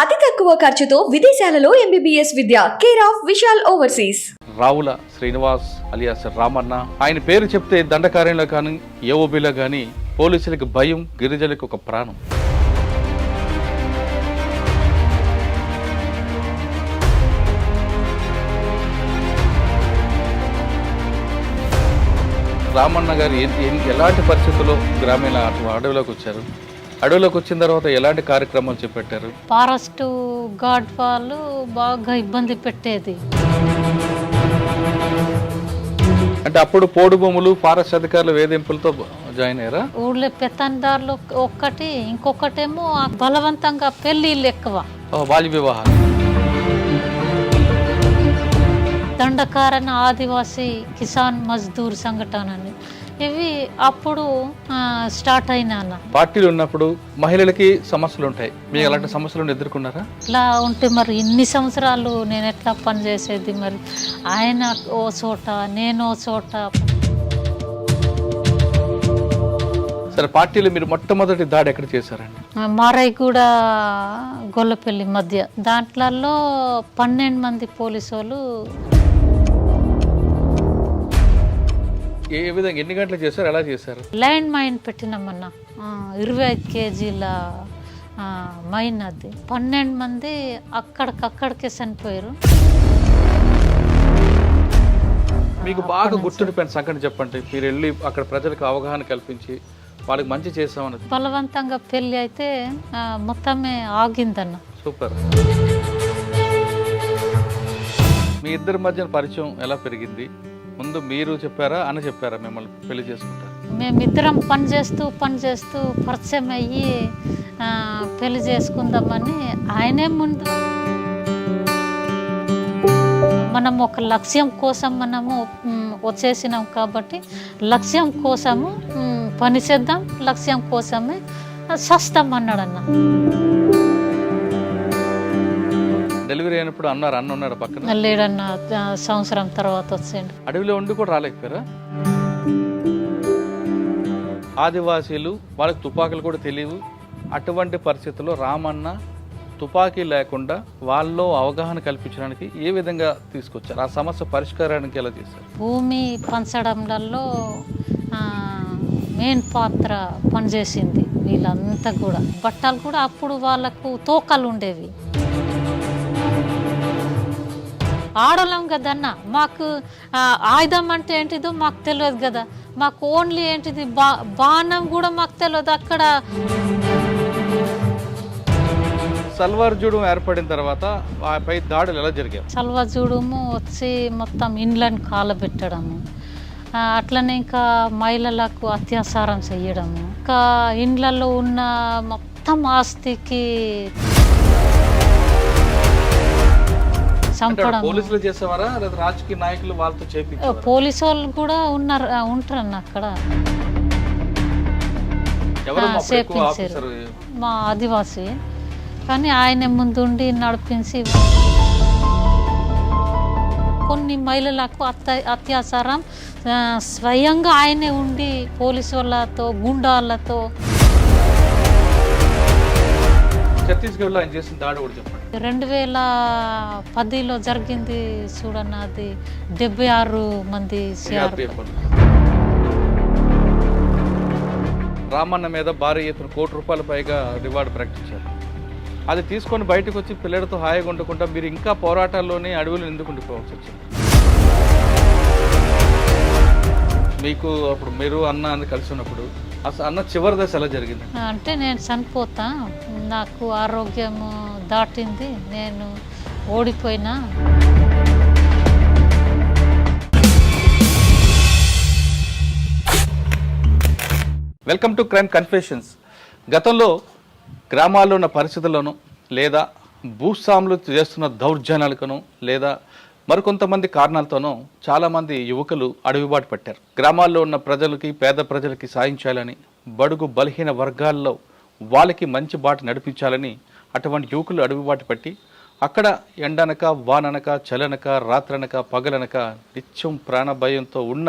అతి తక్కువ ఖర్చుతో విదేశాలలో MBBS Vidya care of Vishal overseas. Ravula Srinivas alias Ramanna, ఆయన పేరు చెప్తే దండకార్యంలో కానీ ఏఓబీలో కానీ పోలీసులకు భయం, గిరిజనులకు ఒక ప్రాణం. రామన్న గారు ఎలాంటి పరిస్థితుల్లో గ్రామీణ అడవిలోకి వచ్చారు? అడవిలోకి వచ్చిన తర్వాత ఎలాంటి కార్యక్రమాలు చేపట్టారు? ఫారెస్ట్ గార్డ్ వాళ్ళు బాగా ఇబ్బంది పెట్టేది. అంటే అప్పుడు పోడు భూములు, ఫారెస్ట్ అధికారుల వేధింపులతో జాయిన్ అయ్యారా? ఊళ్ళో పెత్తందారులు ఒక్కటి, ఇంకొకటేమో బలవంతంగా పెళ్లిళ్ళు ఎక్కువ, బాల్య వివాహాలు. దండకారణ ఆదివాసీ కిసాన్ మజ్దూర్ సంఘటన అని ఇవి అప్పుడు స్టార్ట్ అయినా. పార్టీలు ఉన్నప్పుడు మహిళలకి సమస్యలు ఉంటాయి, మీకు అలాంటి సమస్యలను ఎదుర్కొన్నారా? ఇట్లా ఉంటే మరి ఇన్ని సంవత్సరాలు నేను ఎట్లా పనిచేసేది? మరి ఆయన ఓ చోట, నేను ఓ చోట. సరే, పార్టీలు మీరు మొట్టమొదటి దాడి ఎక్కడ చేశారండి? మారాయిగూడ గొల్లపల్లి మధ్య. దాంట్లలో 12 మంది పోలీసు వాళ్ళు. ఏ విధంగా, ఎన్ని గంటలు చేశారు, ఎలా చేశారు? ల్యాండ్ మైన్ పెట్టినామన్నా, 25 కేజీల మైన్. అది 12 మంది అక్కడికక్కడికే చనిపోయారు. మీకు బాగా గుర్తుండిపోయిన సంఘటన చెప్పండి. మీరు వెళ్ళి అక్కడ ప్రజలకు అవగాహన కల్పించి వాళ్ళకి మంచి చేస్తామన్నది. బలవంతంగా పెళ్లి అయితే మొత్తమే ఆగిందన్న. సూపర్. మీ ఇద్దరి మధ్య పరిచయం ఎలా పెరిగింది? ముందు మీరు చెప్పారా, అన్న చెప్పారా మిమ్మల్ని పెళ్లి చేసుకుంటారు? మేమిద్దరం పని చేస్తూ పరిచయం అయ్యి పెళ్లి చేసుకుందామని ఆయనే ముందు. మనం ఒక లక్ష్యం కోసం మనము వచ్చేసినాం కాబట్టి లక్ష్యం కోసము పని చేద్దాం, లక్ష్యం కోసమే సస్తాం అన్నాడన్న. డెలివరీ అయినప్పుడు అన్న ఉన్నాడు పక్కన? లేడన్న, సంవత్సరం తర్వాత వచ్చేయండి. అడవిలో ఉండి కూడా రాలేకపోయారా? ఆదివాసీలు, వాళ్ళకి తుపాకులు కూడా తెలియవు. అటువంటి పరిస్థితుల్లో రామన్న తుపాకీ లేకుండా వాళ్ళలో అవగాహన కల్పించడానికి ఏ విధంగా తీసుకొచ్చారు? ఆ సమస్య పరిష్కారానికి ఎలా చేశారు? భూమి పంచడంలో మెయిన్ పాత్ర పనిచేసింది వీళ్ళంతా కూడా. బట్టలు కూడా అప్పుడు వాళ్ళకు తోకలు ఉండేవి. ఆడలేం కదన్న, మాకు ఆయుధం అంటే ఏంటిదో మాకు తెలియదు కదా. మాకు ఓన్లీ ఏంటిది బాణం కూడా మాకు తెలియదు. అక్కడ సల్వార్ జూడం ఏర్పడిన తర్వాత పై దాడులు ఎలా జరిగాయి? సల్వార్ జూడము వచ్చి మొత్తం ఇండ్లను కాలబెట్టడము, అట్లనే ఇంకా మహిళలకు అత్యాచారం చేయడము, ఇంకా ఇండ్లలో ఉన్న మొత్తం ఆస్తికి చంపడం. పోలీసులు చేసేవారా లేదా రాజకీయ నాయకులు వాళ్ళతో చేపించారా? పోలీసు వాళ్ళు కూడా ఉంటారన్న అక్కడ. చేపించారు మా ఆదివాసి, కానీ ఆయన ముందుండి నడిపించి కొన్ని మహిళలకు అత్యాచారం స్వయంగా ఆయనే ఉండి పోలీసు వాళ్ళతో, గుండాలతో. ఛత్తీస్గఢ్లో ఆయన చేసిన దాడి కూడా చెప్పండి. 2010లో జరిగింది చూడన్న, అది 76 మంది. రామన్న మీద భారీ ఎత్తున ₹1 పైగా రివార్డు ప్రకటించారు. అది తీసుకొని బయటకు వచ్చి పిల్లలతో హాయిగా ఉండకుండా మీరు ఇంకా పోరాటాల్లోనే అడవులు ఎందుకు ఉండిపోవాల్సి వచ్చింది? మీకు అప్పుడు మీరు అన్న కలిసి ఉన్నప్పుడు అసలు అన్న చివరి దశ ఎలా జరిగింది? అంటే నేను చనిపోతా, నాకు ఆరోగ్యము దాటింది, నేను ఓడిపోయినా. Welcome to crime confessions. గతంలో గ్రామాల్లో ఉన్న పరిస్థితుల్లోనూ, లేదా భూస్వాములు చేస్తున్న దౌర్జన్యాలకును, లేదా మరికొంతమంది కారణాలతోనూ చాలామంది యువకులు అడవిబాటు పట్టారు. గ్రామాల్లో ఉన్న ప్రజలకి, పేద ప్రజలకి సాయం చేయాలని, బడుగు బలహీన వర్గాల్లో వాళ్ళకి మంచి బాట నడిపించాలని అటువంటి యువకులు అడవిబాటు పట్టి అక్కడ ఎండనక, వాననక, చలనక, రాత్రనక, పగలనక నిత్యం ప్రాణభయంతో ఉన్న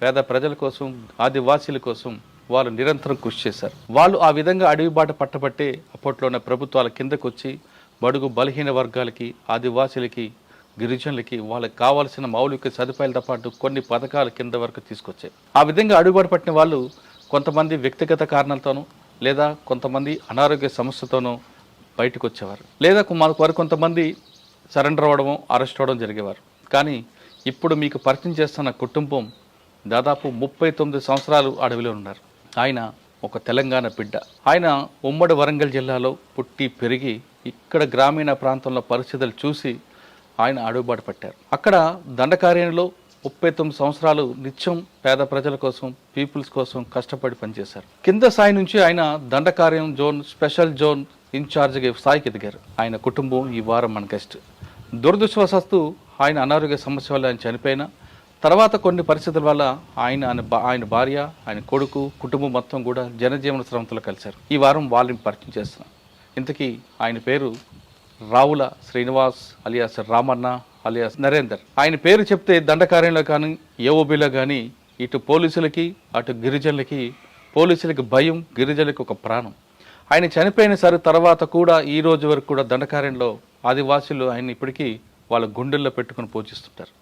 పేద ప్రజల కోసం, ఆదివాసీల కోసం వాళ్ళు నిరంతరం కృషి చేశారు. వాళ్ళు ఆ విధంగా అడవి బాట పట్టబట్టే అప్పట్లోనే ప్రభుత్వాల కిందకు వచ్చి బడుగు బలహీన వర్గాలకి, ఆదివాసీలకి, గిరిజనులకి వాళ్ళకి కావాల్సిన మౌలిక సదుపాయాలతో పాటు కొన్ని పథకాల కింద వరకు తీసుకొచ్చాయి. ఆ విధంగా అడుగుబాటు పట్టిన వాళ్ళు కొంతమంది వ్యక్తిగత కారణాలతోనూ లేదా కొంతమంది అనారోగ్య సమస్యతోనూ బయటకు వచ్చేవారు, లేదా కొంతమంది సరెండర్ అవ్వడము, అరెస్ట్ అవ్వడం జరిగేవారు. కానీ ఇప్పుడు మీకు పరిచయం చేస్తున్న కుటుంబం దాదాపు 39 సంవత్సరాలు అడవిలో ఉన్నారు. ఆయన ఒక తెలంగాణ బిడ్డ. ఆయన ఉమ్మడి వరంగల్ జిల్లాలో పుట్టి పెరిగి ఇక్కడ గ్రామీణ ప్రాంతంలో పరిస్థితులు చూసి ఆయన అడుగుబాటు పట్టారు. అక్కడ దండకార్యంలో 39 సంవత్సరాలు నిత్యం పేద ప్రజల కోసం, పీపుల్స్ కోసం కష్టపడి పనిచేశారు. కింద స్థాయి నుంచి ఆయన దండకార్యం జోన్, స్పెషల్ జోన్ ఇన్ఛార్జ్గా స్థాయికి ఎదిగారు. ఆయన కుటుంబం ఈ వారం మన గెస్ట్. దురదృష్టవశాత్తు ఆయన అనారోగ్య సమస్య వల్ల ఆయన చనిపోయిన తర్వాత కొన్ని పరిస్థితుల వల్ల ఆయన భార్య, ఆయన కొడుకు, కుటుంబం మొత్తం కూడా జనజీవన స్రవంతిలో కలిశారు. ఈ వారం వాళ్ళని పరిచయం చేస్తున్నాం. ఇంతకీ ఆయన పేరు రావుల శ్రీనివాస్ అలియాస్ రామన్న అలియాస్ నరేందర్. ఆయన పేరు చెప్తే దండకార్యంలో కానీ, ఏఓబీలో కానీ ఇటు పోలీసులకి అటు గిరిజనులకి, పోలీసులకి భయం, గిరిజనులకి ఒక ప్రాణం. ఆయన చనిపోయిన సరే తర్వాత కూడా ఈ రోజు వరకు కూడా దండకార్యంలో ఆదివాసులు ఆయన ఇప్పటికీ వాళ్ళ గుండెల్లో పెట్టుకుని పూజిస్తుంటారు.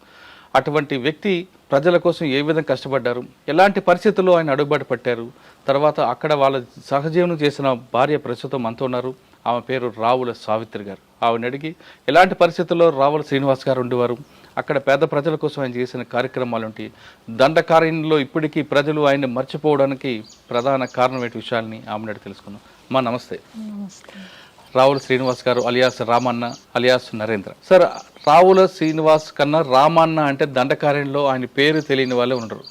అటువంటి వ్యక్తి ప్రజల కోసం ఏ విధంగా కష్టపడ్డారు, ఎలాంటి పరిస్థితుల్లో ఆయన అడుగుబాటు పట్టారు, తర్వాత అక్కడ వాళ్ళ సహజీవనం చేసిన భార్య ప్రస్తుతం మనతో ఉన్నారు. ఆమె పేరు రావుల సావిత్రి గారు. ఆవిడని అడిగి ఎలాంటి పరిస్థితుల్లో రావుల శ్రీనివాస్ గారు ఉండేవారు, అక్కడ పేద ప్రజల కోసం ఆయన చేసిన కార్యక్రమాలు ఏంటి, దండకార్యంలో ఇప్పటికీ ప్రజలు ఆయన్ని మర్చిపోవడానికి ప్రధాన కారణం ఏంటి విషయాల్ని ఆమెను అడిగి తెలుసుకున్నాం. మా నమస్తే. రావుల శ్రీనివాస్ గారు alias Ramanna alias Narendra. Sir, Ravula Srinivas కన్నా రామన్న అంటే దండకార్యంలో ఆయన పేరు తెలియని వాళ్ళే ఉండరు.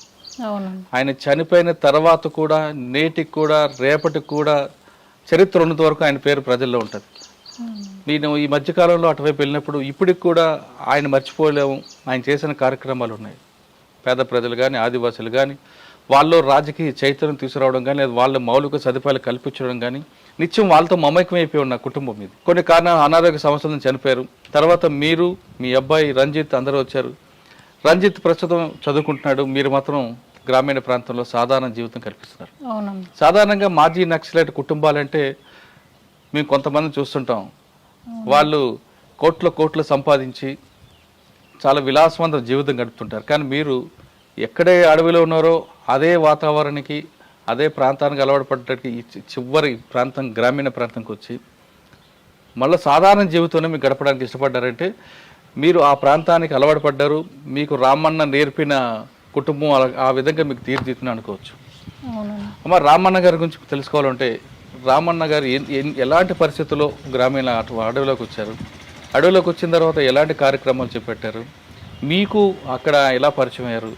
ఆయన చనిపోయిన తర్వాత కూడా నేటికి కూడా రేపటికి కూడా చరిత్ర ఉన్నంత వరకు ఆయన పేరు ప్రజల్లో ఉంటుంది. నేను ఈ మధ్యకాలంలో అటువైపు వెళ్ళినప్పుడు ఇప్పటికి కూడా ఆయన మర్చిపోలేము. ఆయన చేసిన కార్యక్రమాలు ఉన్నాయి. పేద ప్రజలు కానీ, ఆదివాసులు కానీ, వాళ్ళు రాజకీయ చైతన్యం తీసుకురావడం కానీ, లేదా వాళ్ళ మౌలిక సదుపాయాలు కల్పించడం కానీ, నిత్యం వాళ్ళతో మమైకమైపోయి ఉన్న కుటుంబం ఇది. కొన్ని కారణాలు అనారోగ్య సమస్యలను చనిపోయారు. తర్వాత మీరు, మీ అబ్బాయి రంజిత్ అందరూ వచ్చారు. రంజిత్ ప్రస్తుతం చదువుకుంటున్నాడు, మీరు మాత్రం గ్రామీణ ప్రాంతంలో సాధారణ జీవితం కల్పిస్తున్నారు. సాధారణంగా మాజీ నక్సలైట్ కుటుంబాలంటే మేము కొంతమంది చూస్తుంటాం, వాళ్ళు కోట్లు సంపాదించి చాలా విలాసవంత జీవితం గడుపుతుంటారు. కానీ మీరు ఎక్కడే అడవిలో ఉన్నారో అదే వాతావరణానికి, అదే ప్రాంతానికి అలవాటు పడటానికి ఈ చివరి ప్రాంతం, గ్రామీణ ప్రాంతంకి వచ్చి మళ్ళీ సాధారణ జీవితంలో మీకు గడపడానికి ఇష్టపడ్డారంటే మీరు ఆ ప్రాంతానికి అలవాటు పడ్డారు. మీకు రామన్న నేర్పిన కుటుంబం ఆ విధంగా మీకు తీర్చిదిద్దుని అనుకోవచ్చు. అమ్మ, రామన్న గారి గురించి తెలుసుకోవాలంటే రామన్న గారు ఎలాంటి పరిస్థితుల్లో గ్రామీణ అడవిలోకి వచ్చారు, అడవిలోకి వచ్చిన తర్వాత ఎలాంటి కార్యక్రమాలు చేపట్టారు, మీకు అక్కడ ఎలా పరిచయం అయ్యారు,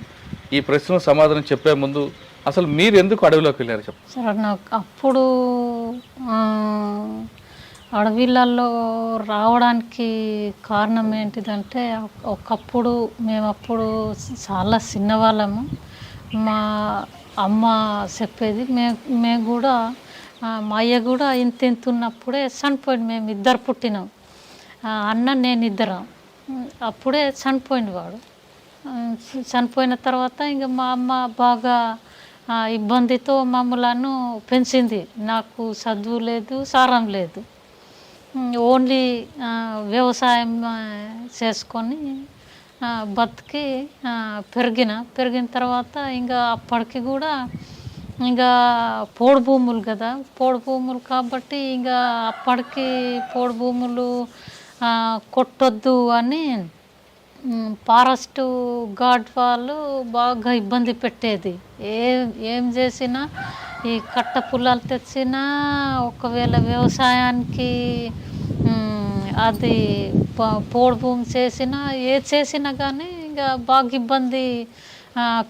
ఈ ప్రశ్న సమాధానం చెప్పే ముందు అసలు మీరు ఎందుకు అడవిలోకి వెళ్ళారు చెప్పండి. సార్, నాకు అప్పుడు అడవిలలో రావడానికి కారణం ఏంటిదంటే, ఒకప్పుడు మేమప్పుడు చాలా చిన్నవాళ్ళము. మా అమ్మ చెప్పేది, మేము కూడా మా అయ్య కూడా ఇంత ఉన్నప్పుడే చనిపోయింది. మేము ఇద్దరు పుట్టినాం, అన్న నేను ఇద్దరం. అప్పుడే చనిపోయింది వాడు. చనిపోయిన తర్వాత ఇంకా మా అమ్మ బాగా ఇబ్బందితో మమ్మలను పెంచింది. నాకు చదువు లేదు, సారం లేదు, ఓన్లీ వ్యవసాయం చేసుకొని బతికి పెరిగిన తర్వాత ఇంకా అప్పటికి కూడా ఇంకా పోడు భూములు కదా, పోడు భూములు కాబట్టి ఇంకా అప్పటికి పోడు భూములు కొట్టొద్దు అని ఫారెస్ట్ గార్డ్ వాళ్ళు బాగా ఇబ్బంది పెట్టేది. ఏం చేసినా, ఈ కట్ట పుల్లలు తెచ్చినా, ఒకవేళ వ్యవసాయానికి అది పోడు భూమి చేసినా, చేసినా కానీ ఇంకా బాగా ఇబ్బంది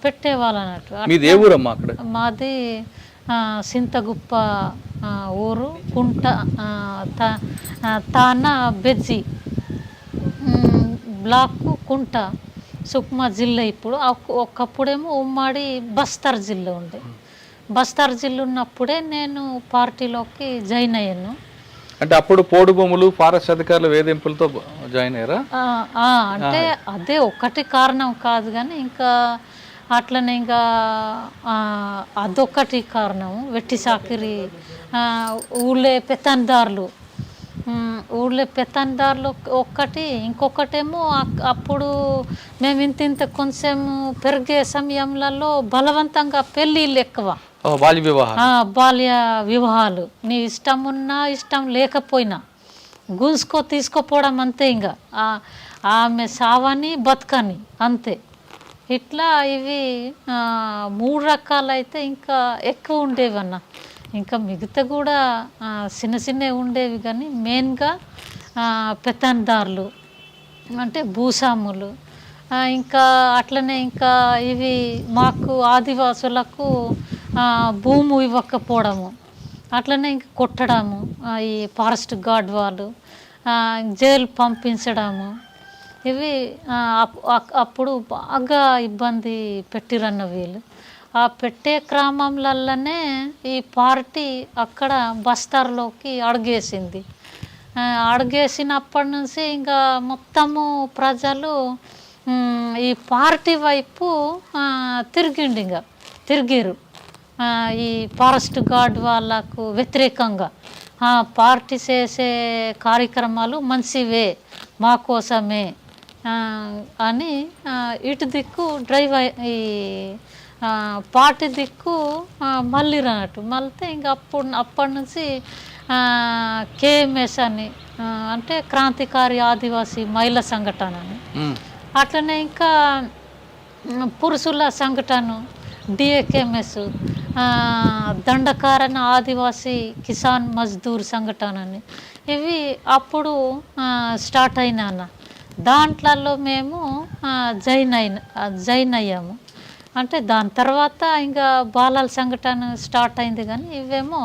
పెట్టేవాళ్ళు అన్నట్టు. మాది సింతగుప్ప ఊరు, కుంట తానా బెజ్జి బ్లాక్, కుంట, సుక్మా జిల్లా. ఇప్పుడు ఒకప్పుడేమో ఉమ్మడి బస్తర్ జిల్లా ఉండే. బస్తర్ జిల్లా ఉన్నప్పుడే నేను పార్టీలోకి జాయిన్ అయ్యాను. అంటే అప్పుడు పోడు భూములు, ఫారెస్ట్ అధికారుల వేధింపులతో జాయిన్ అయ్యారా? అంటే అదే ఒకటి కారణం కాదు, కానీ ఇంకా అట్లనే ఇంకా అదొక్కటి కారణం. వెట్టి చాకిరి, ఊళ్ళో పెత్తందారులు, ఊళ్ళో పెత్తందారులు ఒక్కటి. ఇంకొకటేమో అప్పుడు మేము ఇంత కొంచెం పెరిగే సమయంలో బలవంతంగా పెళ్ళిళ్ళు ఎక్కువ, బాల్య వివాహాలు. నీ ఇష్టం ఉన్నా ఇష్టం లేకపోయినా తీసుకుపోవడం అంతే. ఇంకా ఆమె సావని బతకని అంతే. ఇట్లా ఇవి 3 రకాలైతే ఇంకా ఎక్కువ ఉండేవి అన్న. ఇంకా మిగతా కూడా చిన్న చిన్నవి ఉండేవి, కానీ మెయిన్గా పెత్తందారులు అంటే భూస్వాములు. ఇంకా అట్లనే ఇంకా ఇవి మాకు ఆదివాసులకు భూమి ఇవ్వకపోవడము, అట్లనే ఇంకా కొట్టడము, ఈ ఫారెస్ట్ గార్డ్ వాళ్ళు జైలు పంపించడము. ఇవి అప్పుడు బాగా ఇబ్బంది పెట్టిరన్న వీళ్ళు. ఆ పెట్టే క్రమంలలోనే ఈ పార్టీ అక్కడ బస్తార్లోకి అడుగేసింది. అడుగేసినప్పటి నుంచి ఇంకా మొత్తము ప్రజలు ఈ పార్టీ వైపు తిరిగిరు. ఈ ఫారెస్ట్ గార్డ్ వాళ్ళకు వ్యతిరేకంగా పార్టీ చేసే కార్యక్రమాలు మంచివే, మా కోసమే అని ఇటు దిక్కు ఈ పార్టీ దిక్కు మళ్ళీ అన్నట్టు మళ్ళీ. ఇంకా అప్పటి నుంచి కేఎంఎస్ అని, అంటే క్రాంతికారి ఆదివాసీ మహిళా సంఘటన అని, అట్లనే ఇంకా పురుషుల సంఘటన డిఏకేఎంఎస్, దండకారణ ఆదివాసీ కిసాన్ మజ్దూర్ సంఘటన అని, ఇవి అప్పుడు స్టార్ట్ అయినా అన్న. దాంట్లలో మేము జైన్ అయ్యాము. అంటే దాని తర్వాత ఇంకా బాలల సంఘటన స్టార్ట్ అయింది, కానీ ఇవేమో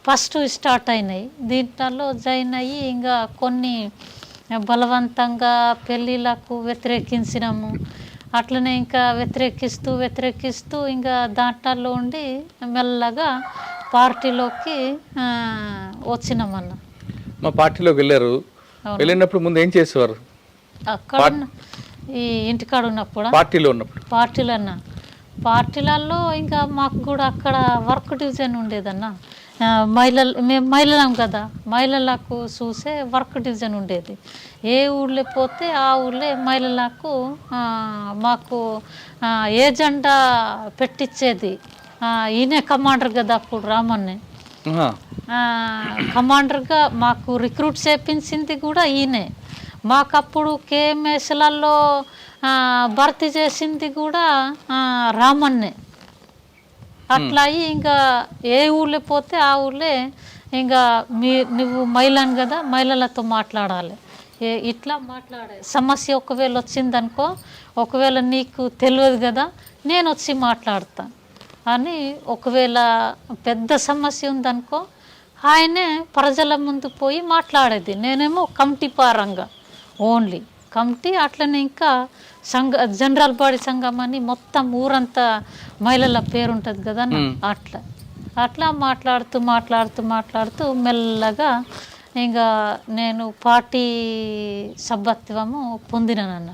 ఫస్ట్ స్టార్ట్ అయినాయి. దీంట్లో జైన్ అయ్యి ఇంకా కొన్ని బలవంతంగా పెళ్ళిళ్ళకు వ్యతిరేకించినాము. అట్లనే ఇంకా వ్యతిరేకిస్తూ ఇంకా దాంట్లో ఉండి మెల్లగా పార్టీలోకి వచ్చినామన్న. మా పార్టీలోకి వెళ్ళారు. వెళ్ళినప్పుడు ముందు ఏం చేసేవారు? అక్కడ ఈ ఇంటికాడ ఉన్నప్పుడు పార్టీలలో ఇంకా మాకు కూడా అక్కడ వర్క్ డివిజన్ ఉండేదన్న. మేము మహిళలం కదా, మహిళలకు చూసే వర్క్ డివిజన్ ఉండేది. ఏ ఊళ్ళో పోతే ఆ ఊళ్ళో మహిళలకు మాకు ఏజెండా పెట్టించేది. ఈయనే కమాండర్ కదా అప్పుడు, రామన్నే కమాండర్గా మాకు రిక్రూట్ చేపించింది కూడా ఈయనే. మాకప్పుడు కేఎంఎస్లలో భర్తీ చేసింది కూడా రామన్నే. అట్లా అయ్యి ఇంకా ఏ ఊళ్ళో పోతే ఆ ఊళ్ళో ఇంకా నువ్వు మహిళను కదా, మహిళలతో మాట్లాడాలి, ఇట్లా మాట్లాడే సమస్య ఒకవేళ వచ్చిందనుకో, ఒకవేళ నీకు తెలియదు కదా నేను వచ్చి మాట్లాడతాను అని. ఒకవేళ పెద్ద సమస్య ఉందనుకో ఆయనే ప్రజల ముందు పోయి మాట్లాడేది. నేనేమో కమిటీ పరంగా ఓన్లీ కమిటీ. అట్లనే ఇంకా జనరల్ బాడీ సంఘం అని మొత్తం ఊరంతా మహిళల పేరు ఉంటుంది కదా, అట్లా మాట్లాడుతూ మెల్లగా ఇంకా నేను పార్టీ సభ్యత్వము పొందినానన్న.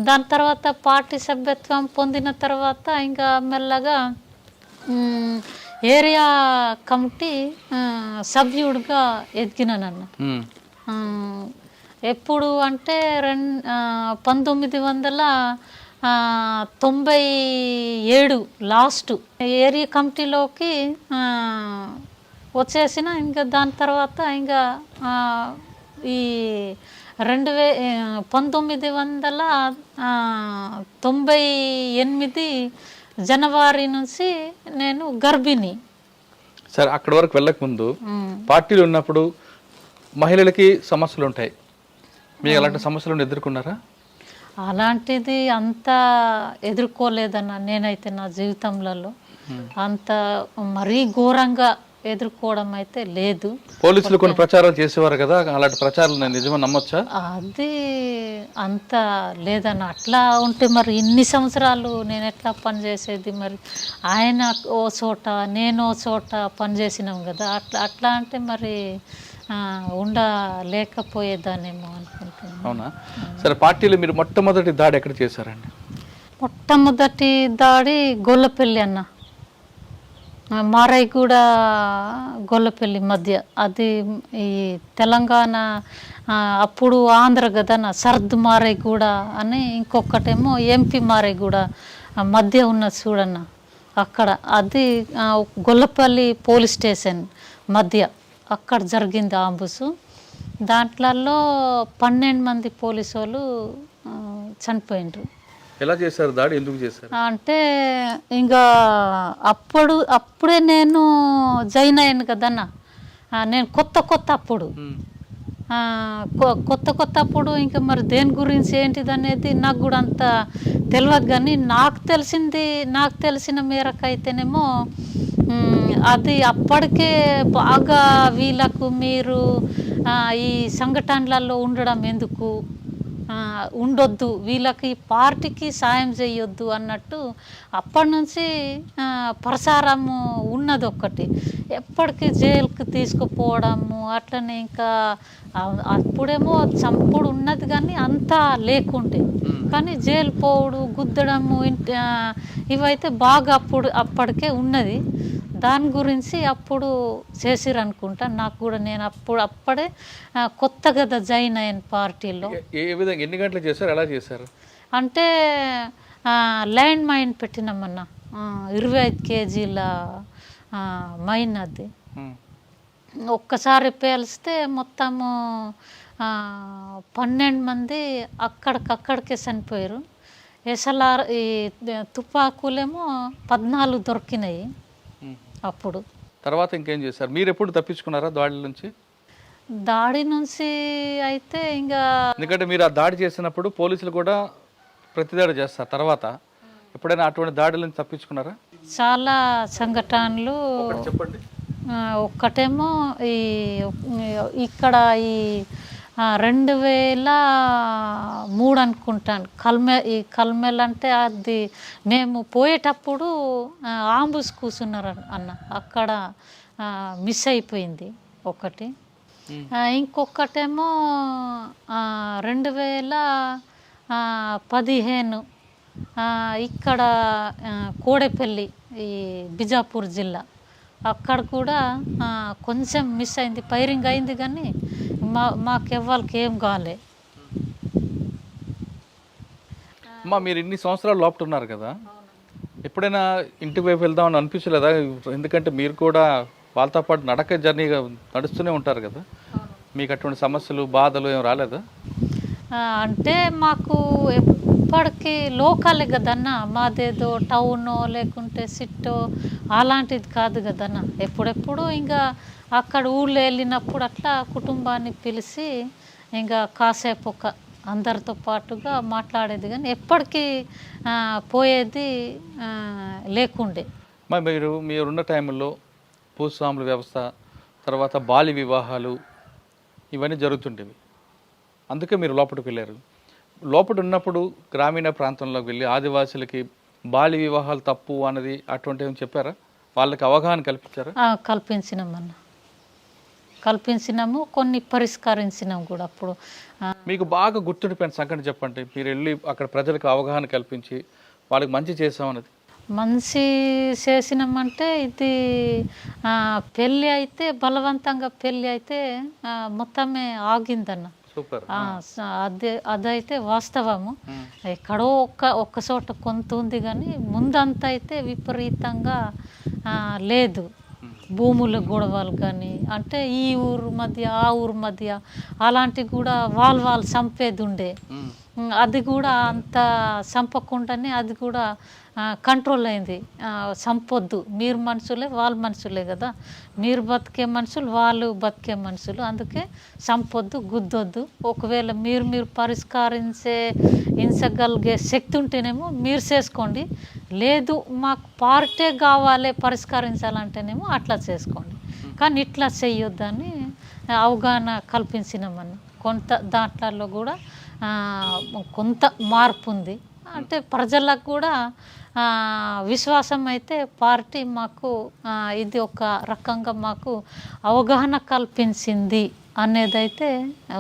దాని తర్వాత పార్టీ సభ్యత్వం పొందిన తర్వాత ఇంకా మెల్లగా ఏరియా కమిటీ సభ్యుడిగా ఎదిగినానన్న. ఎప్పుడు అంటే 1997 లాస్ట్ ఏరియా కమిటీలోకి వచ్చేసిన. ఇంకా దాని తర్వాత ఇంకా ఈ 1998 జనవరి నుంచి నేను గర్భిణి. సరే, అక్కడి వరకు వెళ్ళకముందు పార్టీలు ఉన్నప్పుడు మహిళలకి సమస్యలు ఉంటాయి. మీకు అలాంటి సమస్యలను ఎదుర్కొన్నారా? అలాంటిది అంతా ఎదుర్కోలేదన్న నేనైతే నా జీవితంలో. అంత మరీ ఘోరంగా ఎదుర్కోవడం అయితే లేదు. పోలీసులు కొన్ని ప్రచారాలు చేసేవారు కదా, అలాంటి ప్రచారాలు నేను నిజమా నమ్మొచ్చా? అది అంత లేదన్న. అట్లా ఉంటే మరి ఇన్ని సంవత్సరాలు నేను ఎట్లా పనిచేసేది? మరి ఆయన ఓ చోట నేను ఓ చోట పనిచేసినాం కదా, అట్లా అంటే మరి ఉండలేకపోయేదానేమో అనుకుంటున్నాను. అవునా? సరే, పార్టీలో మీరు మొట్టమొదటి దాడి ఎక్కడ చేశారండి? మొట్టమొదటి దాడి గొల్లపల్లి అన్న, మారాయిగూడ గొల్లపల్లి మధ్య. అది ఈ తెలంగాణ అప్పుడు ఆంధ్ర కదన్న, సర్ద్ మారాయిగూడ అని, ఇంకొకటేమో ఎంపీ మారాయిగూడ మధ్య ఉన్నది చూడన్న అక్కడ. అది గొల్లపల్లి పోలీస్ స్టేషన్ మధ్య అక్కడ జరిగింది ఆంబుసు. దాంట్లలో 12 మంది పోలీసు వాళ్ళు చనిపోయిండ్రు. ఎలా చేశారు దాడి, ఎందుకు చేశారు? అంటే ఇంకా అప్పుడే నేను జాయిన్ అయ్యాను కదన్న, నేను కొత్త అప్పుడు అప్పుడు ఇంకా మరి దేని గురించి ఏంటిది అనేది నాకు కూడా అంత తెలియదు. కానీ నాకు తెలిసిన మేరకు అయితేనేమో అది అప్పటికే బాగా వీళ్ళకు మీరు ఈ సంఘటనలలో ఉండడం ఎందుకు, ఉండొద్దు, వీళ్ళకి పార్టీకి సాయం చేయొద్దు అన్నట్టు అప్పటి నుంచి ప్రసారము ఉన్నది ఒకటి. ఎప్పటికీ జైలుకి తీసుకుపోవడము అట్లనే, ఇంకా అప్పుడేమో చంపుడు ఉన్నది కానీ అంతా లేకుండే, కానీ జైలు పోవడు గుద్దడము ఇవైతే బాగా అప్పటికే ఉన్నది. దాని గురించి అప్పుడు చేసిరు అనుకుంటా. నాకు కూడా నేను అప్పుడే కొత్త కదా జాయిన్ అయ్యాను పార్టీలో. ఏ విధంగా, ఎన్ని గంటలు చేశారు, ఎలా చేశారు? అంటే ల్యాండ్ మైన్ పెట్టినామన్నా, 25 కేజీల మైన్. అది ఒక్కసారి పేలిస్తే మొత్తము 12 మంది అక్కడికే చనిపోయారు. ఎస్ఎల్ఆర్ ఈ తుపాకులేమో 14 దొరికినాయి అప్పుడు. తర్వాత ఇంకేం చేశారు? మీరు ఎప్పుడు తప్పించుకున్నారా దాడి నుంచి? అయితే ఇంకా ఎందుకంటే మీరు ఆ దాడి చేసినప్పుడు పోలీసులు కూడా ప్రతిదాడి చేస్తారు. తర్వాత ఎప్పుడైనా అటువంటి దాడుల నుంచి తప్పించుకున్నారా? చాలా సంఘటనలు. చెప్పండి. ఒక్కటేమో ఇక్కడ ఈ 2003 అనుకుంటాను, కల్మెల్ అంటే అది మేము పోయేటప్పుడు ఆంబుస్ కూర్చున్నారు అన్న, అక్కడ మిస్ అయిపోయింది ఒకటి. ఇంకొకటేమో 2015 ఇక్కడ కోడెపల్లి, ఈ బిజాపూర్ జిల్లా, అక్కడ కూడా కొంచెం మిస్ అయింది. ఫైరింగ్ అయింది కానీ మాకెవ్వరికి ఏం కాలే. అమ్మా, మీరు ఇన్ని సంవత్సరాలు లోపల ఉన్నారు కదా, ఎప్పుడైనా ఇంటి వైపు వెళ్దామని అనిపించలేదా? ఎందుకంటే మీరు కూడా వాళ్ళతో పాటు నడక జర్నీగా నడుస్తూనే ఉంటారు కదా, మీకు అటువంటి సమస్యలు బాధలు ఏం రాలేదా? అంటే మాకు ఎప్పటికీ లోకలే కదన్న, మాదేదో టౌనో లేకుంటే సిట్టో అలాంటిది కాదు కదన్న. ఎప్పుడెప్పుడు ఇంకా అక్కడ ఊళ్ళో వెళ్ళినప్పుడు అట్లా కుటుంబాన్ని పిలిచి ఇంకా కాసేపు అందరితో పాటుగా మాట్లాడేది, కానీ ఎప్పటికీ పోయేది లేకుండే. మీరున్న టైంలో భూస్వాముల వ్యవస్థ, తర్వాత బాల్య వివాహాలు ఇవన్నీ జరుగుతుండేవి, అందుకే మీరు లోపలికి వెళ్ళారు. లోపల ఉన్నప్పుడు గ్రామీణ ప్రాంతంలోకి వెళ్ళి ఆదివాసులకి బాల్య వివాహాలు తప్పు అన్నది అటువంటివి ఏమి చెప్పారా? వాళ్ళకి అవగాహన కల్పించారా? కల్పించినాము, కొన్ని పరిష్కరించినాము కూడా. అప్పుడు మీకు బాగా గుర్తుండిపోయిన సంఘటన చెప్పండి, మీరు వెళ్ళి అక్కడ ప్రజలకు అవగాహన కల్పించి వాళ్ళకి మంచి చేసామన్నది. మంచి చేసినామంటే ఇది పెళ్ళి అయితే, బలవంతంగా పెళ్ళి అయితే మొత్తమే ఆగిందన్న. సూపర్. అదైతే వాస్తవము. ఎక్కడో ఒక్క చోట కొంత ఉంది కానీ ముందంతా అయితే విపరీతంగా లేదు. భూముల గొడవలు కానీ, అంటే ఈ ఊరు మధ్య ఆ ఊరు మధ్య అలాంటివి కూడా వాళ్ళు చంపేది ఉండే. అది కూడా అంత చంపకుండానే అది కూడా కంట్రోల్ అయింది. చంపొద్దు, మీరు మనుషులే వాళ్ళు మనుషులే కదా, మీరు బతికే మనుషులు వాళ్ళు బతికే మనుషులు, అందుకే చంపొద్దు, గుద్దొద్దు. ఒకవేళ మీరు పరిష్కరించగలిగే శక్తి ఉంటేనేమో మీరు చేసుకోండి, లేదు మాకు పార్టీ కావాలి పరిష్కరించాలంటేనేమో అట్లా చేసుకోండి, కానీ ఇట్లా చెయ్యొద్దని అవగాహన కల్పించినామని. దాంట్లో కూడా కొంత మార్పు ఉంది. అంటే ప్రజలకు కూడా విశ్వాసం అయితే పార్టీ మాకు ఇది ఒక రకంగా మాకు అవగాహన కల్పించింది అనేదైతే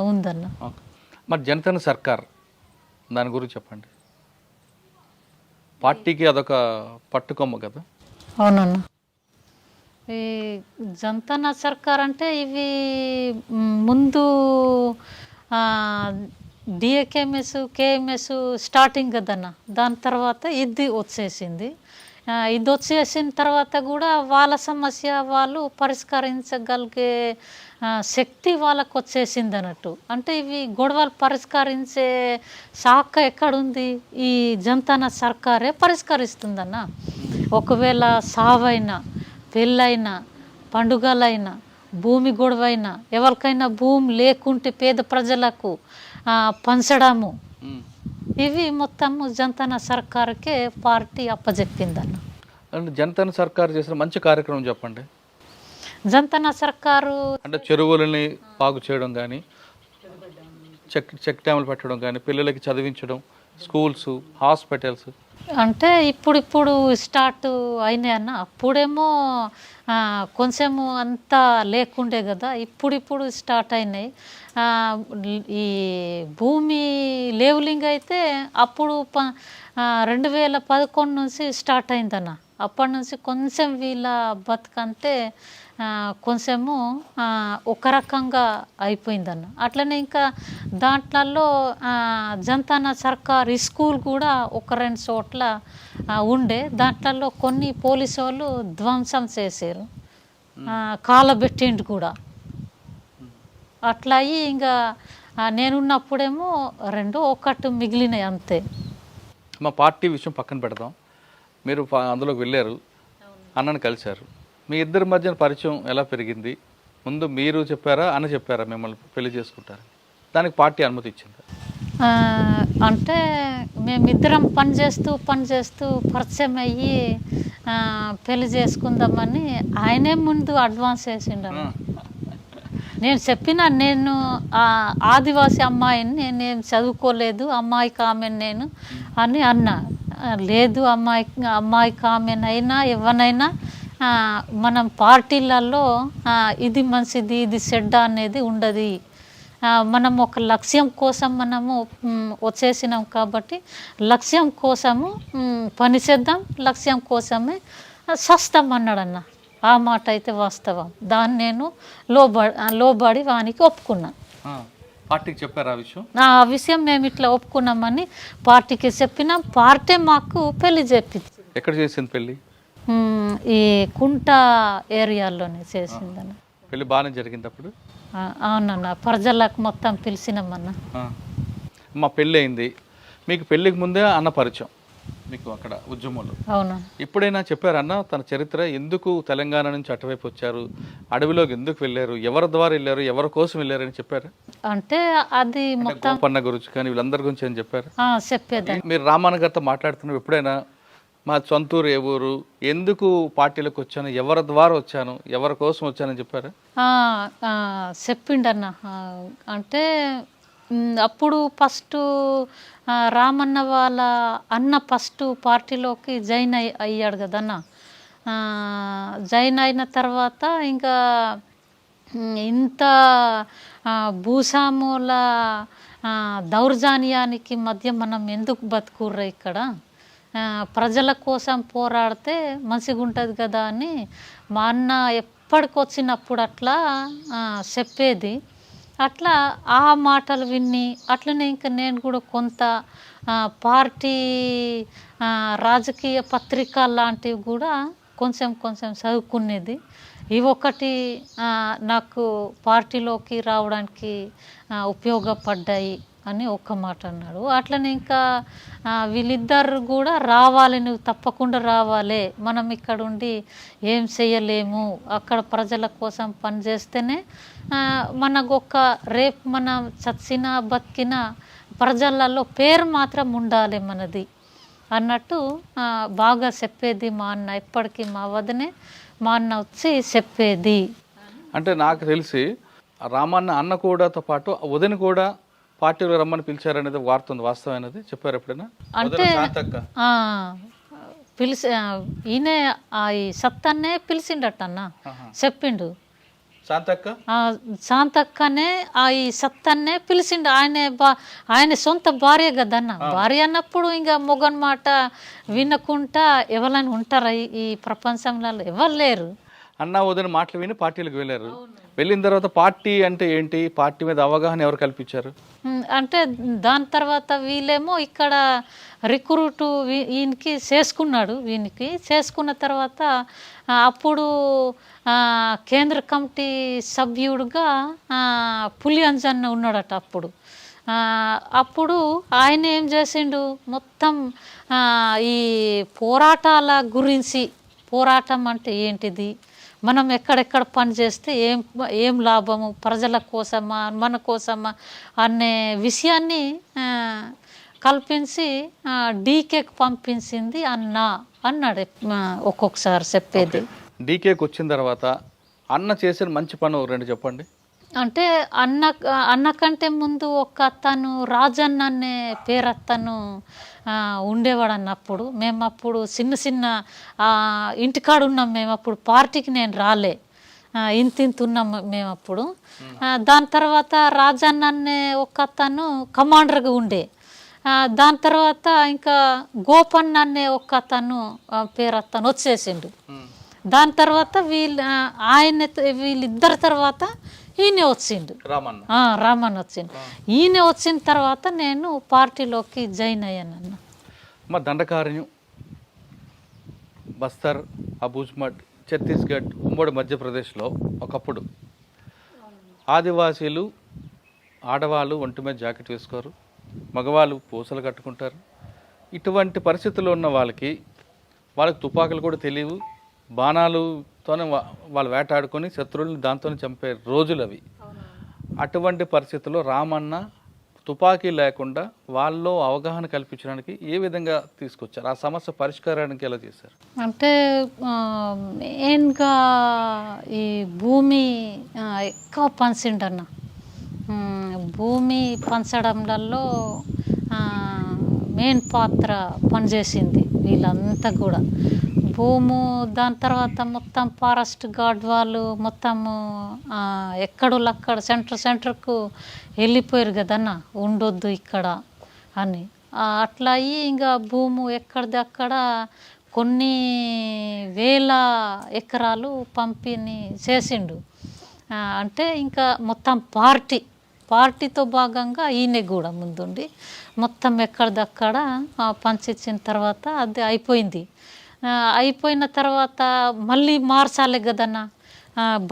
ఉందన్న. మరి జనసేన సర్కార్ దాని గురించి చెప్పండి. పార్టీకి అదొక పట్టుకొమ్మ కదా. అవునన్న. ఈ జంతన సర్కార్ అంటే ఇవి ముందు డిఏకేఎంఎస్ కేఎంఎస్ స్టార్టింగ్ కదన్న. దాని తర్వాత ఇది వచ్చేసింది. ఇది వచ్చేసిన తర్వాత కూడా వాళ్ళ సమస్య వాళ్ళు పరిష్కరించగలిగే శక్తి వాళ్ళకు వచ్చేసింది అన్నట్టు. అంటే ఇవి గొడవలు పరిష్కరించే శాఖ ఎక్కడుంది? ఈ జంతన సర్కారే పరిష్కరిస్తుందన్న. ఒకవేళ సావైనా, పెళ్ళైనా, పండుగలైనా, భూమి గొడవైనా, ఎవరికైనా భూమి లేకుంటే పేద ప్రజలకు పంచడము, ఇవి మొత్తము జంతన సర్కారుకే పార్టీ అప్పచెప్పిందన్న. అంటే జనతన సర్కారు చేసిన మంచి కార్యక్రమం చెప్పండి. జంతన సర్కారు అంటే చెరువులని బాగు చేయడం కానీ, చెక్ డ్యాములు పెట్టడం కానీ, పిల్లలకి చదివించడం, స్కూల్స్, హాస్పిటల్స్. అంటే ఇప్పుడు స్టార్ట్ అయినాయి అన్న. అప్పుడేమో కొంచెము అంతా లేకుండే కదా, ఇప్పుడు స్టార్ట్ అయినాయి. ఈ భూమి లేవలింగ్ అయితే అప్పుడు 2011 నుంచి స్టార్ట్ అయిందన్న. అప్పటి నుంచి కొంచెం వీళ్ళ బతుకంతే కొంచెము ఒక రకంగా అయిపోయిందన్న. అట్లనే ఇంకా దాంట్లలో జంతన సర్కార్ స్కూల్ కూడా 1-2 చోట్ల ఉండే. దాంట్లలో కొన్ని పోలీసు వాళ్ళు ధ్వంసం చేశారు, కాలబెట్టిండు కూడా. అట్లా అయ్యి ఇంకా నేనున్నప్పుడేమో 2-1 మిగిలినాయి అంతే. మా పార్టీ విషయం పక్కన పెడదాం. మీరు అందులోకి వెళ్ళారు, అన్నను కలిశారు. మీ ఇద్దరి మధ్యన పరిచయం ఎలా పెరిగింది? ముందు మీరు చెప్పారా, అన్న చెప్పారా మిమ్మల్ని పెళ్లి చేసుకుంటారు? దానికి పార్టీ అనుమతి ఇచ్చిందా? అంటే మేమిద్దరం పనిచేస్తూ పరిచయం అయ్యి పెళ్లి చేసుకుందామని ఆయనే ముందు అడ్వాన్స్ వేసిండు. నేను చెప్పిన, నేను ఆదివాసి అమ్మాయిని, నేను చదువుకోలేదు, అమ్మాయి కామెన్ నేను అని అన్నా. లేదు, అమ్మాయి కామెన్ అయినా ఎవరినైనా మనం పార్టీలలో ఇది మంచిది, ఇది చెడ్డ అనేది ఉండదు. మనం ఒక లక్ష్యం కోసం మనము వచ్చేసినాం కాబట్టి లక్ష్యం కోసము పనిచేద్దాం, లక్ష్యం కోసమే సస్తాం అన్నాడన్న. ఆ మాట అయితే వాస్తవం. దాన్ని నేను లోబడి వానికి ఒప్పుకున్నాను. పార్టీకి చెప్పారు ఆ విషయం? ఆ విషయం మేము ఇట్లా ఒప్పుకున్నామని పార్టీకి చెప్పినాం. పార్టీ మాకు పెళ్లి చెప్పింది. ఎక్కడ చేసింది పెళ్ళి? ఈ కుంట ఏరియాలోనే చేసిందన్న. పెళ్ళి బాగానే జరిగింది అప్పుడు? అవునన్న, ప్రజలకు మొత్తం పిలిచినామన్న. మా పెళ్ళి అయింది. మీకు పెళ్ళికి ముందే అన్న పరిచయం మీకు అక్కడ ఉద్యమంలో. అవును. ఎప్పుడైనా చెప్పారన్న తన చరిత్ర, ఎందుకు తెలంగాణ నుంచి అటువైపు వచ్చారు, అడవిలోకి ఎందుకు వెళ్ళారు, ఎవరి ద్వారా వెళ్ళారు, ఎవరి కోసం వెళ్ళారని చెప్పారు? అంటే అది మొత్తం గోపన్న గురించి కానీ వీళ్ళందరి గురించి అని చెప్పారు? చెప్పేదాన్ని. మీరు రామన్న గారితో మాట్లాడుతున్నారు ఎప్పుడైనా మా సొంతూరు ఏ ఊరు, ఎందుకు పార్టీలకు వచ్చాను, ఎవరి ద్వారా వచ్చాను, ఎవరి కోసం వచ్చానని చెప్పారు? చెప్పిండన్న. అంటే అప్పుడు ఫస్ట్ రామన్న వాళ్ళ అన్న ఫస్ట్ పార్టీలోకి జాయిన్ అయ్యాడు కదన్న. జాయిన్ అయిన తర్వాత ఇంకా ఇంత భూస్వాముల దౌర్జన్యానికి మధ్య మనం ఎందుకు బతుకుర్రా, ఇక్కడ ప్రజల కోసం పోరాడితే మంచిగా ఉంటుంది కదా అని మా అన్న ఎప్పటికొచ్చినప్పుడు అట్లా చెప్పేది. అట్లా ఆ మాటలు విని అట్లనే ఇంకా నేను కూడా కొంత పార్టీ రాజకీయ పత్రిక లాంటివి కూడా కొంచెం చదువుకునేది. ఇవి ఒకటి నాకు పార్టీలోకి రావడానికి ఉపయోగపడ్డాయి అని ఒక్క మాట అన్నాడు. అట్లనే ఇంకా వీళ్ళిద్దరు కూడా రావాలి, నువ్వు తప్పకుండా రావాలి, మనం ఇక్కడ ఉండి ఏం చేయలేము, అక్కడ ప్రజల కోసం పనిచేస్తేనే మనకు రేపు మనం చచ్చినా బతికినా ప్రజలలో పేరు మాత్రం ఉండాలి మనది అన్నట్టు బాగా చెప్పేది మా అన్న. ఇప్పటికీ మా వదినే మా అన్న వచ్చి చెప్పేది. అంటే నాకు తెలిసి రామన్న అన్న కూడాతో పాటు వదిన కూడా పార్టీలో రమ్మని పిలిచారనేది వార్త ఉంది, వాస్తవం అనేది చెప్పారు ఎప్పుడైనా? అంటే ఈయన ఈ సత్తన్నే పిలిచిండట అన్న, చెప్పిండు. శాంతక్క శాంతక్కనే ఈ సత్తన్నే పిలిచిండు. ఆయన సొంత భార్య కదన్న. భార్య అన్నప్పుడు ఇంకా మొగన్ మాట వినకుండా ఎవరైనా ఉంటారా ఈ ప్రపంచంలో? ఎవరు లేరు. అన్న వదిన మాటలు విని పార్టీలకు వెళ్ళారు. వెళ్ళిన తర్వాత పార్టీ అంటే ఏంటి, పార్టీ మీద అవగాహన ఎవరు కల్పించారు? అంటే దాని తర్వాత వీళ్ళేమో ఇక్కడ రిక్రూటు ఈయనకి చేసుకున్నాడు. వీనికి చేసుకున్న తర్వాత అప్పుడు కేంద్ర కమిటీ సభ్యుడుగా పులి అంజన్ ఉన్నాడట. అప్పుడు ఆయన ఏం చేసిండు, మొత్తం ఈ పోరాటాల గురించి, పోరాటం అంటే ఏంటిది, మనం ఎక్కడెక్కడ పని చేస్తే ఏం లాభము, ప్రజల కోసమా మన కోసమా అనే విషయాన్ని కల్పించి డీకేకి పంపించింది అన్నాడు ఒక్కొక్కసారి చెప్పేది. డీకేకి వచ్చిన తర్వాత అన్న చేసిన మంచి పని రెండు చెప్పండి. అంటే అన్న కంటే ముందు ఒక అతను రాజన్న అనే పేరత్తను ఉండేవాడు అన్నప్పుడు. మేము అప్పుడు చిన్న ఇంటికాడు ఉన్నాం. మేము అప్పుడు పార్టీకి నేను రాలే, ఇంత ఉన్నాం మేము అప్పుడు. దాని తర్వాత రాజన్న అనే ఒక అతను కమాండర్గా ఉండే. దాని తర్వాత ఇంకా గోపన్న అనే ఒక అతను పేరత్తను వచ్చేసిండు. దాని తర్వాత వీళ్ళిద్దరి తర్వాత ఈయన వచ్చిండు, రామన్ వచ్చిండు. ఈయన వచ్చిన తర్వాత నేను పార్టీలోకి జాయిన్ అయ్యానన్న. మా దండకారణ్యం, బస్తర్, అబూజ్మడ్, ఛత్తీస్గఢ్, ఉమ్మడి మధ్యప్రదేశ్లో ఒకప్పుడు ఆదివాసీలు ఆడవాళ్ళు ఒంటి మీద జాకెట్ వేసుకోరు, మగవాళ్ళు పూసలు కట్టుకుంటారు. ఇటువంటి పరిస్థితుల్లో ఉన్న వాళ్ళకి తుపాకులు కూడా తెలియవు, బాణాలతోనే వాళ్ళు వేటాడుకొని శత్రువులను దాంతోనే చంపే రోజులు అవి. అటువంటి పరిస్థితుల్లో రామన్న తుపాకీ లేకుండా వాళ్ళలో అవగాహన కల్పించడానికి ఏ విధంగా తీసుకొచ్చారు? ఆ సమస్య పరిష్కారానికి ఎలా చేశారు? అంటే మెయిన్గా ఈ భూమి ఎక్కువ పంచిండన్న. భూమి పంచడంలో మెయిన్ పాత్ర పనిచేసింది వీళ్ళంతా కూడా. దాని తర్వాత మొత్తం ఫారెస్ట్ గార్డ్ వాళ్ళు మొత్తము ఎక్కడోళ్ళక్కడ సెంటర్కు వెళ్ళిపోయారు కదన్న, ఉండొద్దు ఇక్కడ అని. అట్లా అయ్యి ఇంకా భూము ఎక్కడిది అక్కడ కొన్ని వేల ఎకరాలు పంపిణీ చేసిండు. అంటే ఇంకా మొత్తం పార్టీతో భాగంగా ఈయన కూడా ముందుండి మొత్తం ఎక్కడిదక్కడ పంచిచ్చిన తర్వాత అది అయిపోయింది. అయిపోయిన తర్వాత మళ్ళీ మార్చాలి కదన్న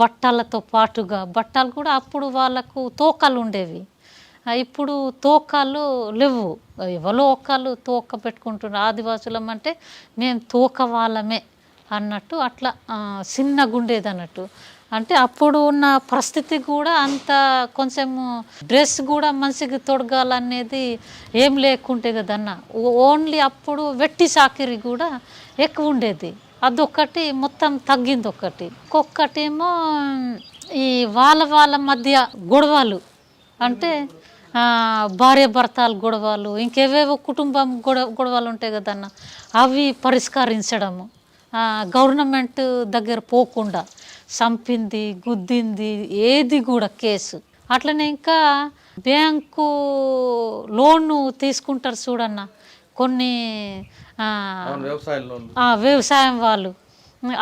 బట్టలతో పాటుగా. బట్టలు కూడా అప్పుడు వాళ్ళకు తోకలు ఉండేవి, ఇప్పుడు తోకలు లేవు. ఎవరో ఒకళ్ళు తోక పెట్టుకుంటున్నారు. ఆదివాసులం అంటే మేము తోక వాళ్ళమే అన్నట్టు అట్లా చిన్నగా ఉండేది అన్నట్టు. అంటే అప్పుడు ఉన్న పరిస్థితి కూడా అంత కొంచెము డ్రెస్ కూడా మంచిగా తొడగాలనేది ఏం లేకుంటే కదన్న. ఓన్లీ అప్పుడు వెట్టి చాకిరి కూడా ఎక్కువ ఉండేది. అదొక్కటి మొత్తం తగ్గింది. ఒక్కొక్కటేమో ఈ వాళ్ళ మధ్య గొడవలు, అంటే భార్య భర్తల గొడవలు, ఇంకేవేవో కుటుంబం గొడవలు ఉంటాయి కదన్న, అవి పరిష్కరించడము. గవర్నమెంట్ దగ్గర పోకుండా చంపింది గుద్దింది ఏది కూడా కేసు. అట్లనే ఇంకా బ్యాంకు లోను తీసుకుంటారు చూడన్న కొన్ని వ్యవసాయం వాళ్ళు,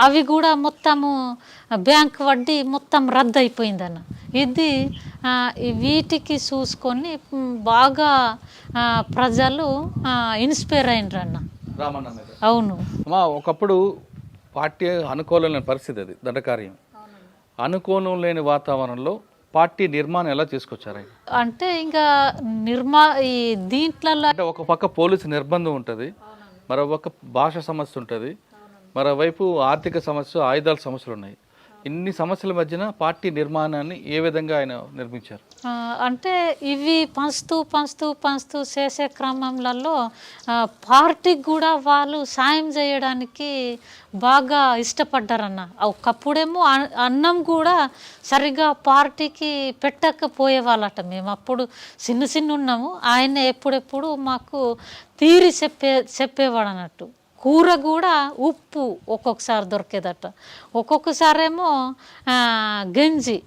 అవి కూడా మొత్తము బ్యాంక్ వడ్డీ మొత్తం రద్దు అయిపోయిందన్న. ఇది వీటికి చూసుకొని బాగా ప్రజలు ఇన్స్పైర్ అయినరు అన్న. అవును, ఒకప్పుడు పార్టీ అనుకూలం లేని పరిస్థితి, అది దండకార్యం. అనుకూలం లేని వాతావరణంలో పార్టీ నిర్మాణం ఎలా తీసుకొచ్చారు? అంటే ఇంకా ఈ దీంట్లో అంటే ఒక పక్క పోలీసు నిర్బంధం ఉంటుంది, మరోపక్క భాష సమస్య ఉంటుంది, మరోవైపు ఆర్థిక సమస్య, ఆయుధాల సమస్యలు ఉన్నాయి. ఇన్ని సమస్యల మధ్యన పార్టీ నిర్మాణాన్ని ఏ విధంగా ఆయన నిర్మించారు? అంటే ఇవి పంచుతూ చేసే క్రమంలో పార్టీకి కూడా వాళ్ళు సాయం చేయడానికి బాగా ఇష్టపడ్డారన్న. ఒకప్పుడేమో అన్నం కూడా సరిగా పార్టీకి పెట్టకపోయే వాళ్ళట. మేము అప్పుడు చిన్న ఉన్నాము. ఆయన ఎప్పుడెప్పుడు మాకు తీరి చెప్పేవాడు అన్నట్టు. కూర కూడా ఉప్పు ఒక్కొక్కసారి దొరికేదట, ఒక్కొక్కసారి ఏమో గంజి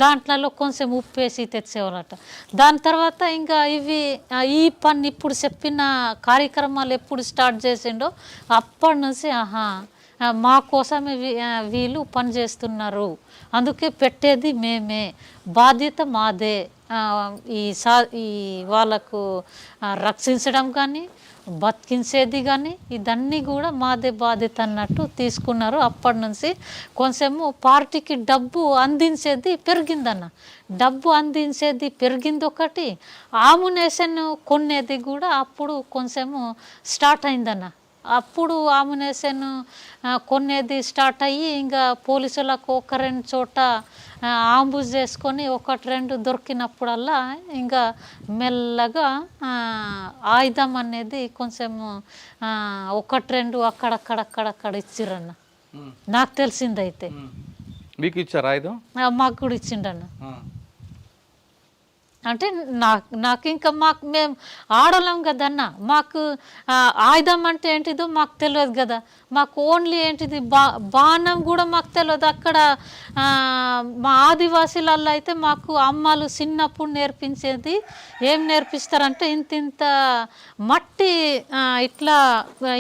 దాంట్లో కొంచెం ఉప్పు వేసి తెచ్చేవాళ్ళట. దాని తర్వాత ఇంకా ఇవి ఈ పని ఇప్పుడు చెప్పిన కార్యక్రమాలు ఎప్పుడు స్టార్ట్ చేసిండో అప్పటి నుంచి మా కోసమే వీళ్ళు పని చేస్తున్నారు, అందుకే పెట్టేది మేమే, బాధ్యత మాదే, ఈ వాళ్ళకు రక్షించడం కానీ బతికించేది కానీ ఇదన్నీ కూడా మాదే బాధ్యత అన్నట్టు తీసుకున్నారు. అప్పటి నుంచి కొంచెము పార్టీకి డబ్బు అందించేది పెరిగిందన్న, డబ్బు అందించేది పెరిగింది ఒకటి, ఆమునేషన్ కొనేది కూడా అప్పుడు కొంచెము స్టార్ట్ అయిందన్న. అప్పుడు ఆమునేషన్ కొనేది స్టార్ట్ అయ్యి ఇంకా పోలీసులకు ఒక రెండు చోట ఆంబుజ్ చేసుకొని ఒకటి రెండు దొరికినప్పుడల్లా ఇంకా మెల్లగా ఆయుధం అనేది కొంచెము ఒకటి రెండు అక్కడక్కడ ఇచ్చిరన్న. నాకు తెలిసిందైతే. మీకు ఇచ్చారు ఆయుధం? మాకు కూడా ఇచ్చిండన్న. అంటే నాకు ఇంకా మేము ఆడలేం కదన్న, మాకు ఆయుధం అంటే ఏంటిదో మాకు తెలియదు కదా, మాకు ఓన్లీ ఏంటిది బాణం కూడా మాకు తెలియదు. అక్కడ మా ఆదివాసీలలో అయితే మాకు అమ్మలు చిన్నప్పుడు నేర్పించేది ఏం నేర్పిస్తారంటే ఇంతింత మట్టి ఇట్లా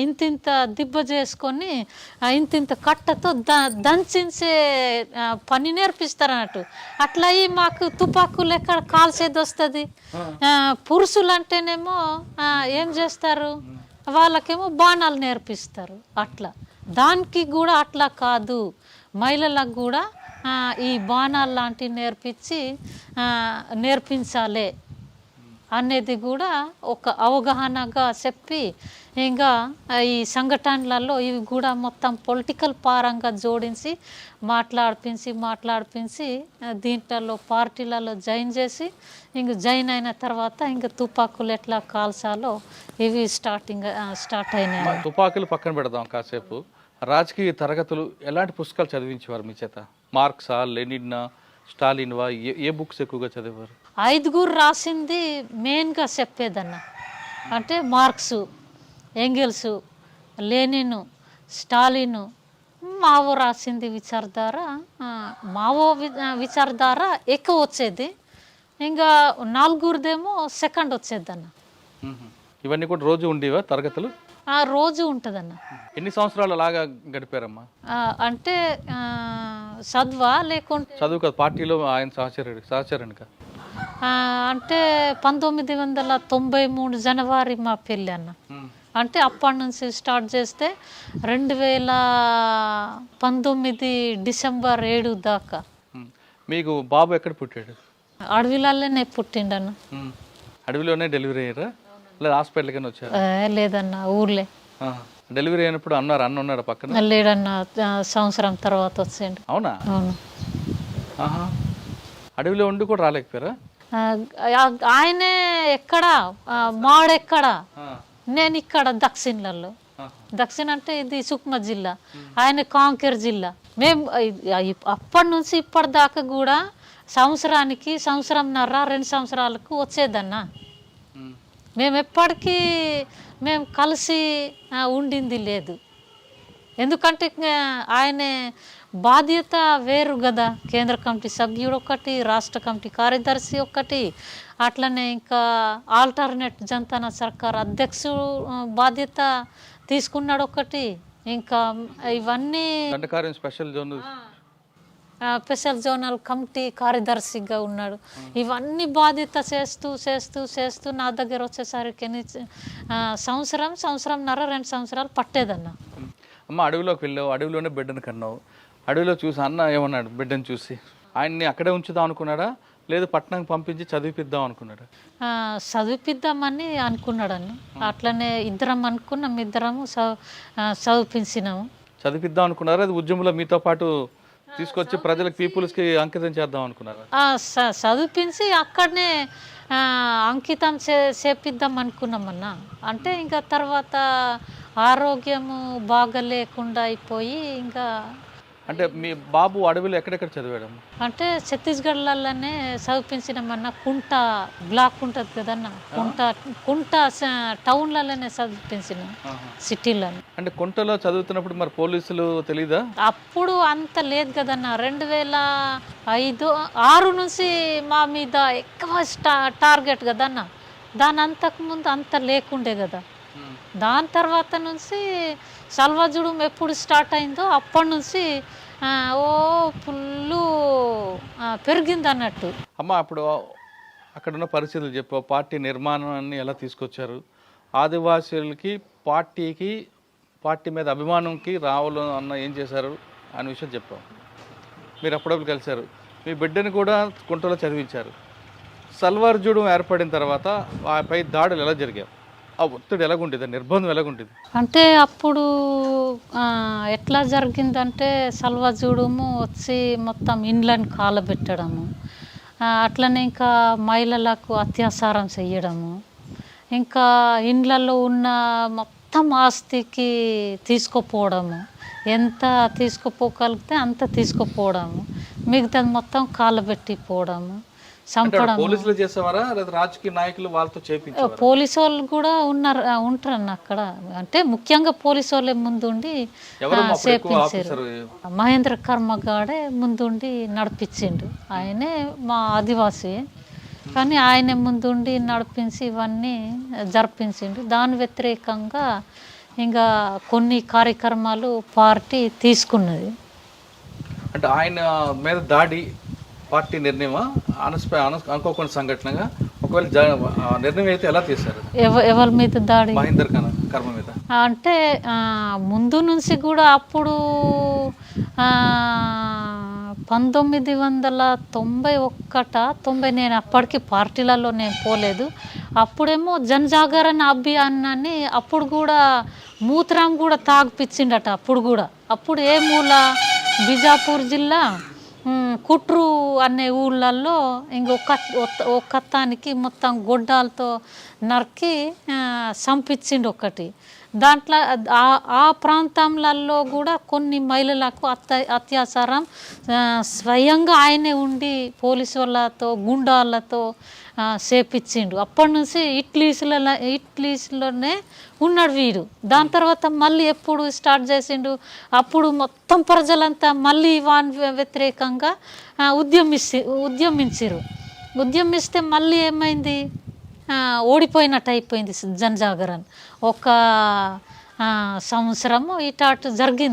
ఇంతింత దిబ్బ చేసుకొని ఇంతింత కట్టతో దంచించే పని నేర్పిస్తారు అన్నట్టు. అట్లా అయ్యి మాకు తుపాకులు ఎక్కడ కాల్చేది వస్తుంది. పురుషులు అంటేనేమో ఏం చేస్తారు, వాళ్ళకేమో బాణాలు నేర్పిస్తారు. అట్లా దానికి కూడా అట్లా కాదు, మహిళలకు కూడా ఈ బాణాలు లాంటివి నేర్పించాలి అనేది కూడా ఒక అవగాహనగా చెప్పి ఇంకా ఈ సంఘటనలలో ఇవి కూడా మొత్తం పొలిటికల్ పరంగా జోడించి మాట్లాడిపించి దీంట్లో పార్టీలలో జాయిన్ చేసి ఇంక జాయిన్ అయిన తర్వాత ఇంకా తుపాకులు ఎట్లా కాల్చాలో ఇవి స్టార్ట్ అయినాయి. తుపాకులు పక్కన పెడదాం కాసేపు. రాజకీయ తరగతులు ఎలాంటి పుస్తకాలు చదివించేవారు మీ చేత? మార్క్సా, లెనిన్నా, స్టాలిన్వా, ఏ బుక్స్ ఎక్కువగా చదివారు? 5 రాసింది మెయిన్గా చెప్పేదన్న అంటే Marx, Engels, Lenin, Stalin, Mao రాసింది విచారధార ఎక్కువ వచ్చేది. ఇంకా 4దేమో సెకండ్ వచ్చేదన్న. ఇవన్నీ కూడా రోజు ఉండేవా తరగతులు? రోజు ఉంటుందన్న. ఎన్ని సంవత్సరాలు అలాగా గడిపారమ్మా? అంటే చదువా లేకుంటే చదువు కదా, పార్టీలో ఆయన సహచరుడు కదా. అంటే 1993 జనవరి మా పెళ్ళి అన్న. అంటే అప్పటి నుంచి స్టార్ట్ చేస్తే 2019 డిసెంబర్ 7 దాకా. మీకు బాబు ఎక్కడ పుట్టాడు? అడవిలలోనే పుట్టిండన్న. అడవిలోనే డెలివరీ అయ్యారా లేదా హాస్పిటల్ కన్నా వచ్చారా? లేదన్న, ఊర్లే. డెలివరీ అయినప్పుడు అన్న ఉన్నాడు పక్కన? లేడన్న, సంవత్సరం తర్వాత వచ్చేయండి. అవునా? అవును. అడవిలో ఉండి కూడా రాలేకపోయారా? ఆయనే ఎక్కడ మాడెక్కడ, నేను ఇక్కడ దక్షిణలలో. దక్షిణ అంటే ఇది సుక్మా జిల్లా, ఆయన కాంకేర్ జిల్లా. మేము అప్పటి నుంచి ఇప్పటిదాకా కూడా సంవత్సరానికి 2 సంవత్సరాలకు వచ్చేదన్న. మేము ఎప్పటికీ కలిసి ఉండింది లేదు. ఎందుకంటే ఆయన బాధ్యత వేరు కదా, కేంద్ర కమిటీ సభ్యుడు ఒకటి, రాష్ట్ర కమిటీ కార్యదర్శి ఒకటి, అట్లనే ఇంకా ఆల్టర్నేట్ జనతాన సర్కార్ అధ్యక్షుడు బాధ్యత తీసుకున్నాడు ఒకటి, ఇంకా ఇవన్నీ స్పెషల్ జోనల్ కమిటీ కార్యదర్శిగా ఉన్నాడు. ఇవన్నీ బాధ్యత చేస్తూ నా దగ్గర వచ్చేసరికి సంవత్సరంన్నర 2 సంవత్సరాలు పట్టేదన్న. అమ్మ అడవిలోకి వెళ్ళావు, అడవిలోనే బిడ్డను కన్నావు. అడవిలో చూసి అన్న ఏమన్నాడు బిడ్డను చూసి? ఆయన్ని అక్కడే ఉంచుదాం అనుకున్నాడా లేదు పట్టణానికి పంపించి చదివిపిద్దాం అనుకున్నాడా? చదివిపిద్దామని అనుకున్నాడన్న. అట్లనే ఇద్దరము చదివించినాము. చదివిద్దాం అనుకున్నారా? అది ఉద్యమంలో మీతో పాటు తీసుకొచ్చి ప్రజలకు పీపుల్స్కి అంకితం చేద్దాం అనుకున్నారా? చదివించి అక్కడనే అంకితం చేపిద్దాం అనుకున్నామన్నా. అంటే ఇంకా తర్వాత ఆరోగ్యము బాగా లేకుండా అయిపోయి ఇంకా అంటే మీ బాబు అడవిలో ఎక్కడెక్కడ చదివాడు? అంటే ఛత్తీస్గఢ్లలోనే చదివించినామన్న కుంట బ్లాక్ ఉంటుంది కదన్న, కుంట టౌన్లలోనే చదివించిన సిటీలో. అంటే కుంటలో చదువుతున్నప్పుడు మరి పోలీసులు తెలీదా? అప్పుడు అంత లేదు కదన్న, 2005-6 నుంచి మా మీద ఎక్కువ టార్గెట్ కదన్న. దాని అంతకుముందు అంత లేకుండే కదా. దాని తర్వాత నుంచి సల్వాజుడం ఎప్పుడు స్టార్ట్ అయిందో అప్పటి నుంచి ఓ ఫుల్లు పెరిగింది అన్నట్టు. అమ్మ, అప్పుడు అక్కడున్న పరిస్థితులు చెప్పావు, పార్టీ నిర్మాణాన్ని ఎలా తీసుకొచ్చారు, ఆదివాసీలకి పార్టీ మీద అభిమానంకి రావాలో అన్న ఏం చేశారు అనే విషయం చెప్పావు. మీరు అప్పుడప్పుడు కలిశారు, మీ బిడ్డని కూడా కుంటలో చదివించారు. సల్వార్జుడం ఏర్పడిన తర్వాత పై దాడులు ఎలా జరిగాయి, ఆ ఒత్తిడి ఎలాగుండేది, నిర్బంధం ఎలాగుండేది? అంటే అప్పుడు ఎట్లా జరిగిందంటే సల్వాజుడము వచ్చి మొత్తం ఇండ్లను కాలబెట్టడము, అట్లనే ఇంకా మహిళలకు అత్యాచారం చేయడము, ఇంకా ఇండ్లలో ఉన్న మొత్తం ఆస్తికి తీసుకుపోవడము, ఎంత తీసుకుపోగలిగితే అంత తీసుకుపోవడము, మిగతాది మొత్తం కాలబెట్టిపోవడము, సంపడం. పోలీసులు చేసేవారా లేదా రాజకీయ నాయకులు వాళ్ళతో చేయించారా? పోలీసు వాళ్ళు కూడా ఉంటారన్న అక్కడ. అంటే ముఖ్యంగా పోలీసు వాళ్ళే ముందుండి చేపించారు. మహేంద్ర కర్మగాడే ముందుండి నడిపించిండు. ఆయనే మా ఆదివాసి, కానీ ఆయనే ముందుండి నడిపించి ఇవన్నీ జరిపించిండు. దాని వ్యతిరేకంగా ఇంకా కొన్ని కార్యక్రమాలు పార్టీ తీసుకున్నది. అంటే ఆయన మీద దాడి పార్టీ నిర్ణయమా, అనుకోకుండా సంఘటనగా? ఒకవేళ నిర్ణయం అయితే ఎలా తీశారు? ఎవరి మీద దాడి? మహేందర్ కర్మ మీద. అంటే ముందు నుంచి కూడా అప్పుడు 1991-90 నేను అప్పటికి పార్టీలలో నేను పోలేదు. అప్పుడేమో జనజాగరణ అభియాన్ని అప్పుడు కూడా మూత్రం కూడా తాగిపించిండట. అప్పుడు ఏ మూల బిజాపూర్ జిల్లా కుట్రు అనే ఊళ్ళల్లో ఒక్కతానికి మొత్తం గొడ్డాలతో నరికి చంపించిండు ఒకటి. దాంట్లో ఆ ప్రాంతాలలో కూడా కొన్ని మహిళలకు అత్యాచారం స్వయంగా ఆయనే ఉండి పోలీసు వాళ్ళతో గుండాలతో చేపించిండు. అప్పటి నుంచి ఇట్లీస్లోనే ఉన్నాడు వీడు. దాని తర్వాత మళ్ళీ ఎప్పుడు స్టార్ట్ చేసిండు, అప్పుడు మొత్తం ప్రజలంతా మళ్ళీ వాని వ్యతిరేకంగా ఉద్యమిస్తే మళ్ళీ ఏమైంది, ఓడిపోయినట్టు అయిపోయింది జనజాగరణ. ఒక సంవత్సరము ఇటు జరిగి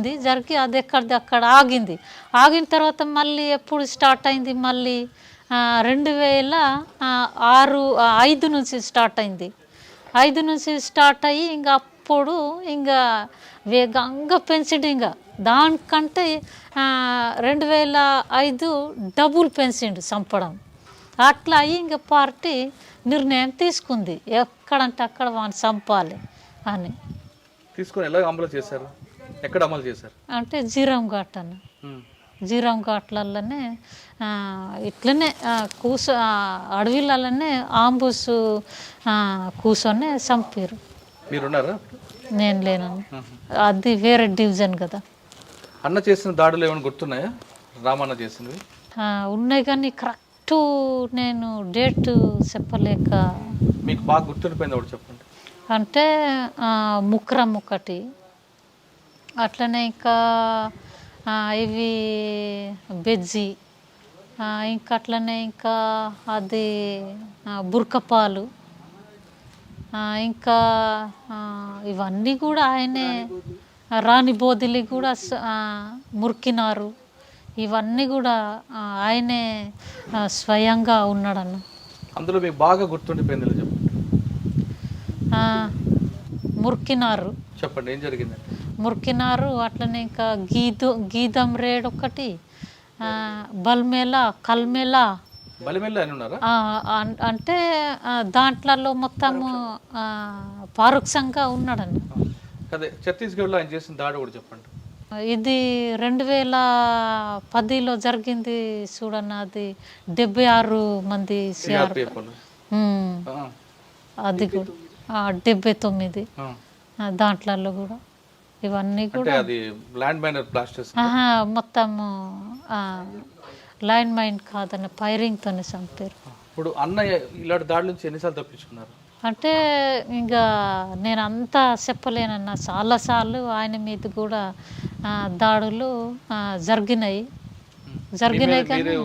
అది అక్కడ ఆగిన తర్వాత మళ్ళీ ఎప్పుడు స్టార్ట్ అయింది, మళ్ళీ 2005 నుంచి స్టార్ట్ అయింది. 5 నుంచి స్టార్ట్ అయ్యి ఇంకా అప్పుడు ఇంకా వేగంగా పెంచిండు. ఇంకా దానికంటే 2005 డబుల్ పెంచిండు చంపడం. అట్లా అయ్యి ఇంకా పార్టీ నిర్ణయం తీసుకుంది, ఎక్కడంటే అక్కడ వాడిని చంపాలి అని. తీసుకొని ఎలా అమలు చేశారు, ఎక్కడ అమలు చేశారు? అంటే జీరం ఘాట్లలోనే ఇట్లనే అడవిలలోనే ఆంబుస్ కూర్చొని చంపారు. మీరున్నారా? నేను లేను, అది వేరే డివిజన్ కదా. అన్న చేసిన దాడులు ఏమైనా గుర్తున్నాయా? రామన్న చేసినవి ఉన్నాయి కానీ కరెక్ట్ నేను డేట్ చెప్పలేక. మీకు బాగా గుర్తుండిపోయింది ఒకటి చెప్పండి. అంటే ముక్రం ఒకటి, అట్లనే ఇంకా ఇవి బెజ్జి, ఇంకా అట్లనే ఇంకా అది బుర్కపాలు, ఇంకా ఇవన్నీ కూడా ఆయనే. రాణి బోధిలి కూడా మురికినారు, ఇవన్నీ కూడా ఆయనే స్వయంగా ఉన్నాడన్న. అందులో మీకు బాగా గుర్తుండిపోయింది చెప్పండి. మురికినారు చెప్పండి, ఏం జరిగింది? మురికినారు, అట్లనే ఇంకా గీదం రేడ్ ఒకటి, బల్మేలా కల్మేలా. అంటే దాంట్లో మొత్తము పారుక్షంగా ఉన్నాడని. ఛత్తీస్గఢ్లో ఆయన చేసిన దాడి కూడా చెప్పండి. ఇది 2010లో జరిగింది చూడన్న, అది 76 మంది అది కూడా 79 దాంట్లో కూడా. ఇవన్నీ అంటే కూడా అది ల్యాండ్ మైనర్ బ్లాస్టర్స్. మొత్తము లైన్ మైండ్ కాదన్న ఫైరింగ్తోనే చంపారు. ఇప్పుడు అన్నయ్య ఇలాంటి దాడి నుంచి ఎన్నిసార్లు తప్పించుకున్నారు? అంటే ఇంకా నేను అంతా చెప్పలేనన్న, చాలాసార్లు ఆయన మీద కూడా దాడులు జరిగినాయి కానీ మీరు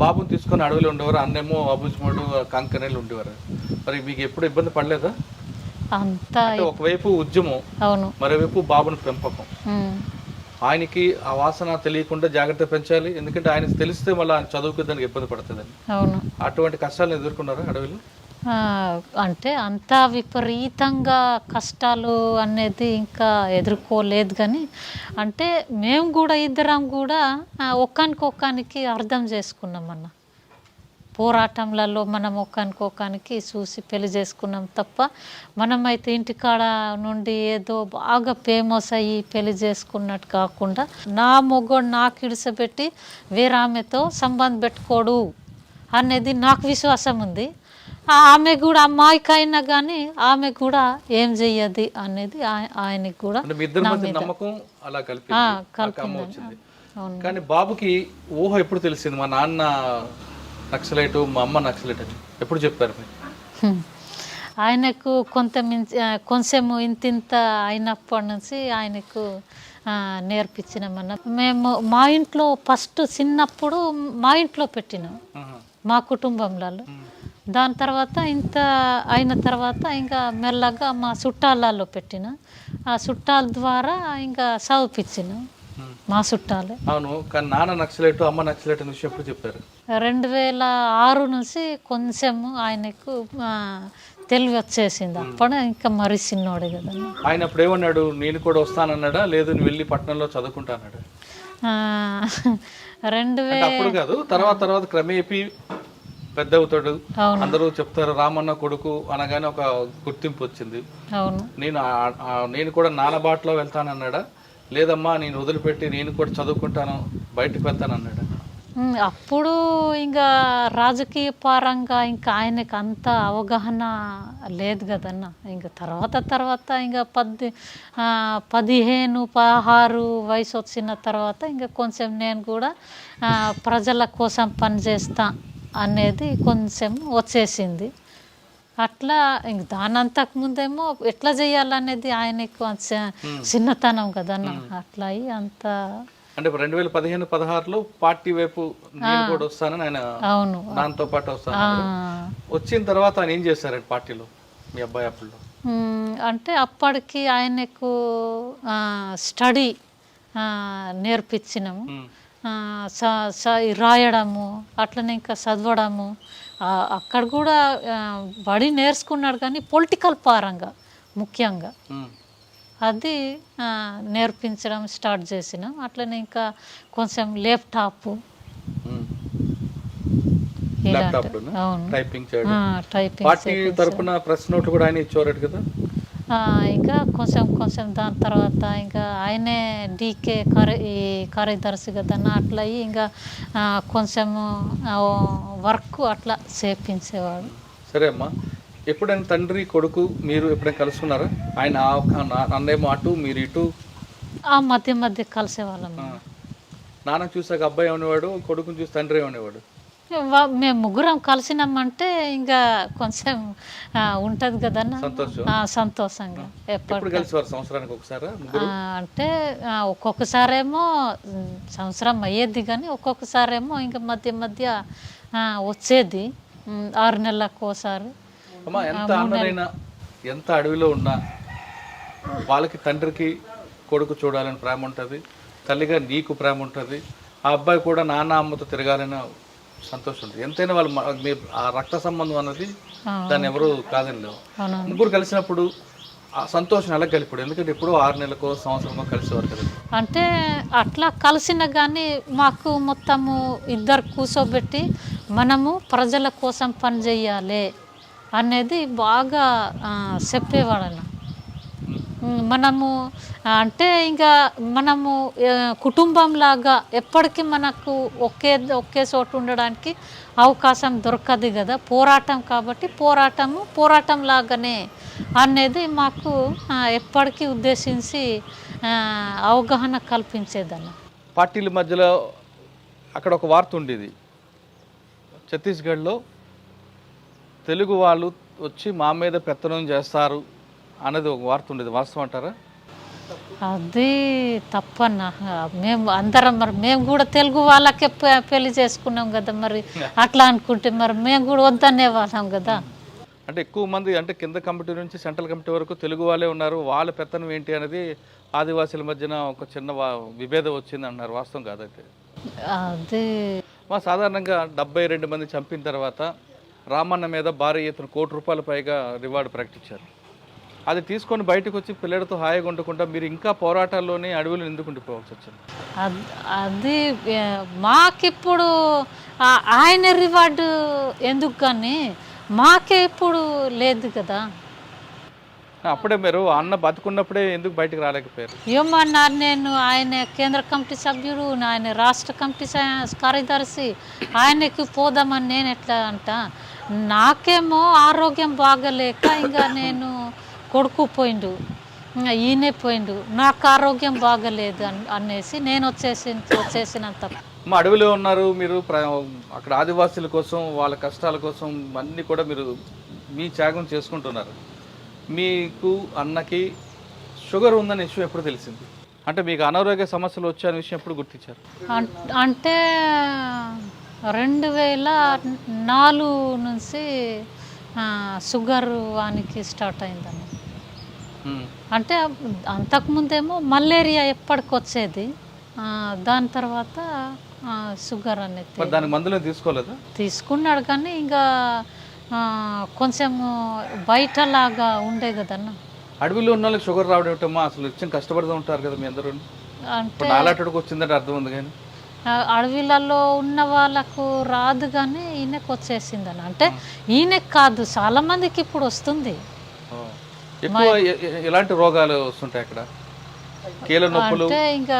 బాబుని తీసుకొని అడవిలో ఉండేవారు, అన్నేమో అబుజ్మడు కంకనేలు ఉండేవారు. మరి మీకు ఎప్పుడు ఇబ్బంది పడలేదా? అంతా ఒకవైపు ఉద్యమం, అవును, మరోవైపు బాబుని పెంపకం. ఆయనకి ఆ వాసన తెలియకుండా జాగ్రత్త పెంచాలి, ఎందుకంటే ఆయనకి తెలిస్తే మళ్ళీ ఆయన చదువుకోదానికి ఇబ్బంది పడుతుందని. అవును. అటువంటి కష్టాలను ఎదుర్కొన్నారా అడవిలో? అంటే అంత విపరీతంగా కష్టాలు అనేది ఇంకా ఎదుర్కోలేదు కానీ, అంటే మేము కూడా ఇద్దరం కూడా ఒక్కనికొక్కనికి అర్థం చేసుకున్నామన్న. పోరాటంలలో మనం ఒక్కనికొక్కనికి చూసి పెళ్లి చేసుకున్నాం తప్ప, మనమైతే ఇంటికాడ నుండి ఏదో బాగా ఫేమస్ అయ్యి పెళ్లి చేసుకున్నట్టు కాకుండా, నా మొగ్గోడు నాకు ఇడిసపెట్టి వేరే ఆమెతో సంబంధం పెట్టుకోడు అనేది నాకు విశ్వాసం ఉంది. ఆమె కూడా అమ్మాయికి అయినా కానీ ఆమె కూడా ఏం చెయ్యది అనేది ఆయనకి కూడా నమ్మకం అలా కలిపి. కానీ బాబుకి ఊహ ఎప్పుడు తెలిసింది మా నాన్న నక్సలైట్, మా అమ్మ నక్సలైట్ అని ఎప్పుడు చెప్పారు మీరు? ఆయనకు కొంచెం ఇంతింత అయినప్పటి నుంచి ఆయనకు నేర్పించినామన్న. మేము మా ఇంట్లో ఫస్ట్ చిన్నప్పుడు మా ఇంట్లో పెట్టినాం, మా కుటుంబంలో. దాని తర్వాత ఇంత అయిన తర్వాత ఇంకా మెల్లగా మా చుట్టాలలో పెట్టిన, ఆ చుట్టాల ద్వారా ఇంకా చదివిపించిన మా చుట్టాలే. అవును, కానీ నాన్న నక్సలైట్, అమ్మ నక్సలైట్ అని ఎప్పుడు చెప్పారు? 2006 నుంచి కొంచెం ఆయనకు తెలివి వచ్చేసింది. అప్పుడు ఇంకా మరి చిన్నోడు కదా. ఆయన అప్పుడు ఏమన్నాడు? నేను కూడా వస్తానన్నాడా, లేదు నువ్వు వెళ్ళి పట్టణంలో చదువుకుంటాన్నాడా? 2000 అప్పుడు కాదు, తర్వాత క్రమేపీ పెద్ద అవుతాడు, అందరూ చెప్తారు రామన్న కొడుకు అనగానే ఒక గుర్తింపు వచ్చింది. అవును. నేను కూడా నాన్న బాటలో వెళ్తానన్నాడా, లేదమ్మా నేను వదిలిపెట్టి నేను కూడా చదువుకుంటాను బయటకు వెళ్తానన్నాడా? అప్పుడు ఇంకా రాజకీయ పరంగా ఇంకా ఆయనకు అంత అవగాహన లేదు కదన్న. ఇంకా తర్వాత ఇంకా 15-16 వయసు వచ్చిన తర్వాత ఇంకా కొంచెం నేను కూడా ప్రజల కోసం పనిచేస్తా అనేది కొంచెం వచ్చేసింది. అట్లా ఇంక దాని అంతకుముందేమో ఎట్లా చేయాలనేది ఆయనకు చిన్నతనం కదన్న. అట్లా అయ్యి అంత అంటే 2015-16లో పార్టీ వైపు నేను కూడా వస్తానని ఆయన, అవును, దాంతో పాటు వస్తాను. వచ్చిన తర్వాత ఆయన ఏం చేశారండి పార్టీలో మీ అబ్బాయి? అప్పుడు అంటే అప్పటికి ఆయనకు స్టడీ నేర్పించినాము, రాయడము, అట్లనే ఇంకా చదవడము. అక్కడ కూడా బడి నేర్చుకున్నాడు కానీ పొలిటికల్ పరంగా ముఖ్యంగా అది నేర్పించడం స్టార్ట్ చేసినాం. అట్లనే ఇంకా కొంచెం ల్యాప్టాప్, టైపింగ్ పార్టీ తరపున ప్రెస్ నోట్లు కూడా ఆయన ఇచ్చేవారు కదా. ఇంకా కొంచెం దాని తర్వాత ఇంకా ఆయనే డీకే కార్యదర్శి కదన్న. అట్లా ఇంకా కొంచెం వర్క్ అట్లా చేపించేవాడు. సరే అమ్మా, ఎప్పుడైనా తండ్రి కొడుకు మీరు ఎప్పుడైనా కలుసుకున్నారా? ఆయన అన్నేమో అటు మీరు ఇటు మధ్య కలిసేవాళ్ళం. నాన్న చూసాక అబ్బాయి అనేవాడు, కొడుకుని చూసి తండ్రి అనేవాడు. మేము ముగ్గురం కలిసినామంటే ఇంకా కొంచెం ఉంటుంది కదన్న, సంతోషంగా. ఎప్పుడు కలిసేవారు? సంవత్సరానికి ఒకసారి? అంటే ఒక్కొక్కసారేమో సంవత్సరం అయ్యేది కానీ ఒక్కొక్కసారేమో ఇంకా మధ్య వచ్చేది 6 నెలలకు ఒకసారి. ఎంత అన్నదైనా ఎంత అడవిలో ఉన్నా వాళ్ళకి తండ్రికి కొడుకు చూడాలని ప్రేమ ఉంటుంది, తల్లిగా నీకు ప్రేమ ఉంటుంది. ఆ అబ్బాయి కూడా నాన్న అమ్మతో తిరగాలని సంతోషం ఉంటుంది. ఎంతైనా వాళ్ళు ఆ రక్త సంబంధం అన్నది దాన్ని ఎవరు కాదని లేవు. ముగ్గురు కలిసినప్పుడు ఆ సంతోషం ఎలా కలిపాడు? ఎందుకంటే ఎప్పుడో 6 నెలలకో సంవత్సరమో కలిసేవారు కదా. అంటే అట్లా కలిసిన కానీ మాకు మొత్తము ఇద్దరు కూర్చోబెట్టి మనము ప్రజల కోసం పని చేయాలి అనేది బాగా చెప్పేవాళ్ళ. మనము అంటే ఇంకా మనము కుటుంబంలాగా ఎప్పటికీ మనకు ఒకే చోటు ఉండడానికి అవకాశం దొరకదు కదా. పోరాటం కాబట్టి పోరాటం లాగానే అనేది మాకు ఎప్పటికీ ఉద్దేశించి అవగాహన కల్పించేదన్న. పార్టీల మధ్యలో అక్కడ ఒక వార్త ఉండేది, ఛత్తీస్గఢ్లో తెలుగు వాళ్ళు వచ్చి మా మీద పెత్తనం చేస్తారు అనేది ఒక వార్త ఉండేది, వాస్తవం అంటారా? అది తప్పన్న. మేము అందరం మరి మేము కూడా తెలుగు వాళ్ళకే పెళ్లి చేసుకున్నాం కదా, మరి అట్లా అనుకుంటే మరి మేము కూడా వద్దనే వాళ్ళం కదా. అంటే ఎక్కువ మంది అంటే కింద కమిటీ నుంచి సెంట్రల్ కమిటీ వరకు తెలుగు వాళ్ళే ఉన్నారు, వాళ్ళ పెత్తనం ఏంటి అనేది ఆదివాసీల మధ్యన ఒక చిన్న విభేదం వచ్చింది అన్నారు, వాస్తవం కాదైతే? అది సాధారణంగా 72 మంది చంపిన తర్వాత రామన్న మీద భారీ ఎత్తున ₹1,00,00,000 పైగా రివార్డు ప్రకటించారు. అది తీసుకొని బయటకు వచ్చి పిల్లలతో హాయిగా ఉండకుండా మీరు ఇంకా పోరాటాల్లోనే అడవులు ఎందుకు ఉండిపోవాల్సి వచ్చింది? అది మాకిప్పుడు ఆయన రివార్డు ఎందుకు, కానీ మాకే ఇప్పుడు లేదు కదా. అప్పుడే మీరు అన్న బతుకున్నప్పుడే ఎందుకు బయటకు రాలేకపోయారు? ఏమన్నారు, నేను ఆయన కేంద్ర కమిటీ సభ్యుడు, ఆయన రాష్ట్ర కమిటీ కార్యదర్శి, ఆయనకి పోదామని నేను ఎట్లా అంట. నాకేమో ఆరోగ్యం బాగలేక ఇంకా నేను కొడుకు పోయిండు, ఈయనే పోయిండు, నాకు ఆరోగ్యం బాగలేదు అనేసి నేను వచ్చేసినంత. మా అడవిలో ఉన్నారు మీరు, అక్కడ ఆదివాసీల కోసం వాళ్ళ కష్టాల కోసం అన్నీ కూడా మీరు మీ త్యాగం చేసుకుంటున్నారు. మీకు అన్నకి షుగర్ ఉందనే విషయం ఎప్పుడు తెలిసింది? అంటే మీకు అనారోగ్య సమస్యలు వచ్చే విషయం ఎప్పుడు గుర్తించారు? అంటే 2004 నుంచి షుగర్ వానికి స్టార్ట్ అయిందన్న. అంటే అంతకుముందేమో మలేరియా ఎప్పటికి వచ్చేది, దాని తర్వాత షుగర్ అనేది. దానికి మందులు తీసుకోలేదా? తీసుకున్నాడు కానీ ఇంకా కొంచెం బయటలాగా ఉండే కదన్న. అడవిలో ఉన్న వాళ్ళకి షుగర్ రావడం ఏమిటమ్మా? అసలు నిత్యం కష్టపడుతూ ఉంటారు కదా మీ అందరూ. అంటే నాలాటకు వచ్చిందంటే అర్థం ఉంది, కానీ అడవిలలో ఉన్న వాళ్ళకు రాదు, కానీ ఈయనకు వచ్చేసిందని. అంటే ఈయనకు కాదు, చాలా మందికి ఇప్పుడు వస్తుంది. ఎక్కువ ఎలాంటి రోగాలు వస్తుంటాయి అక్కడ? కీళ్ళ నొప్పులు అంటే ఇంకా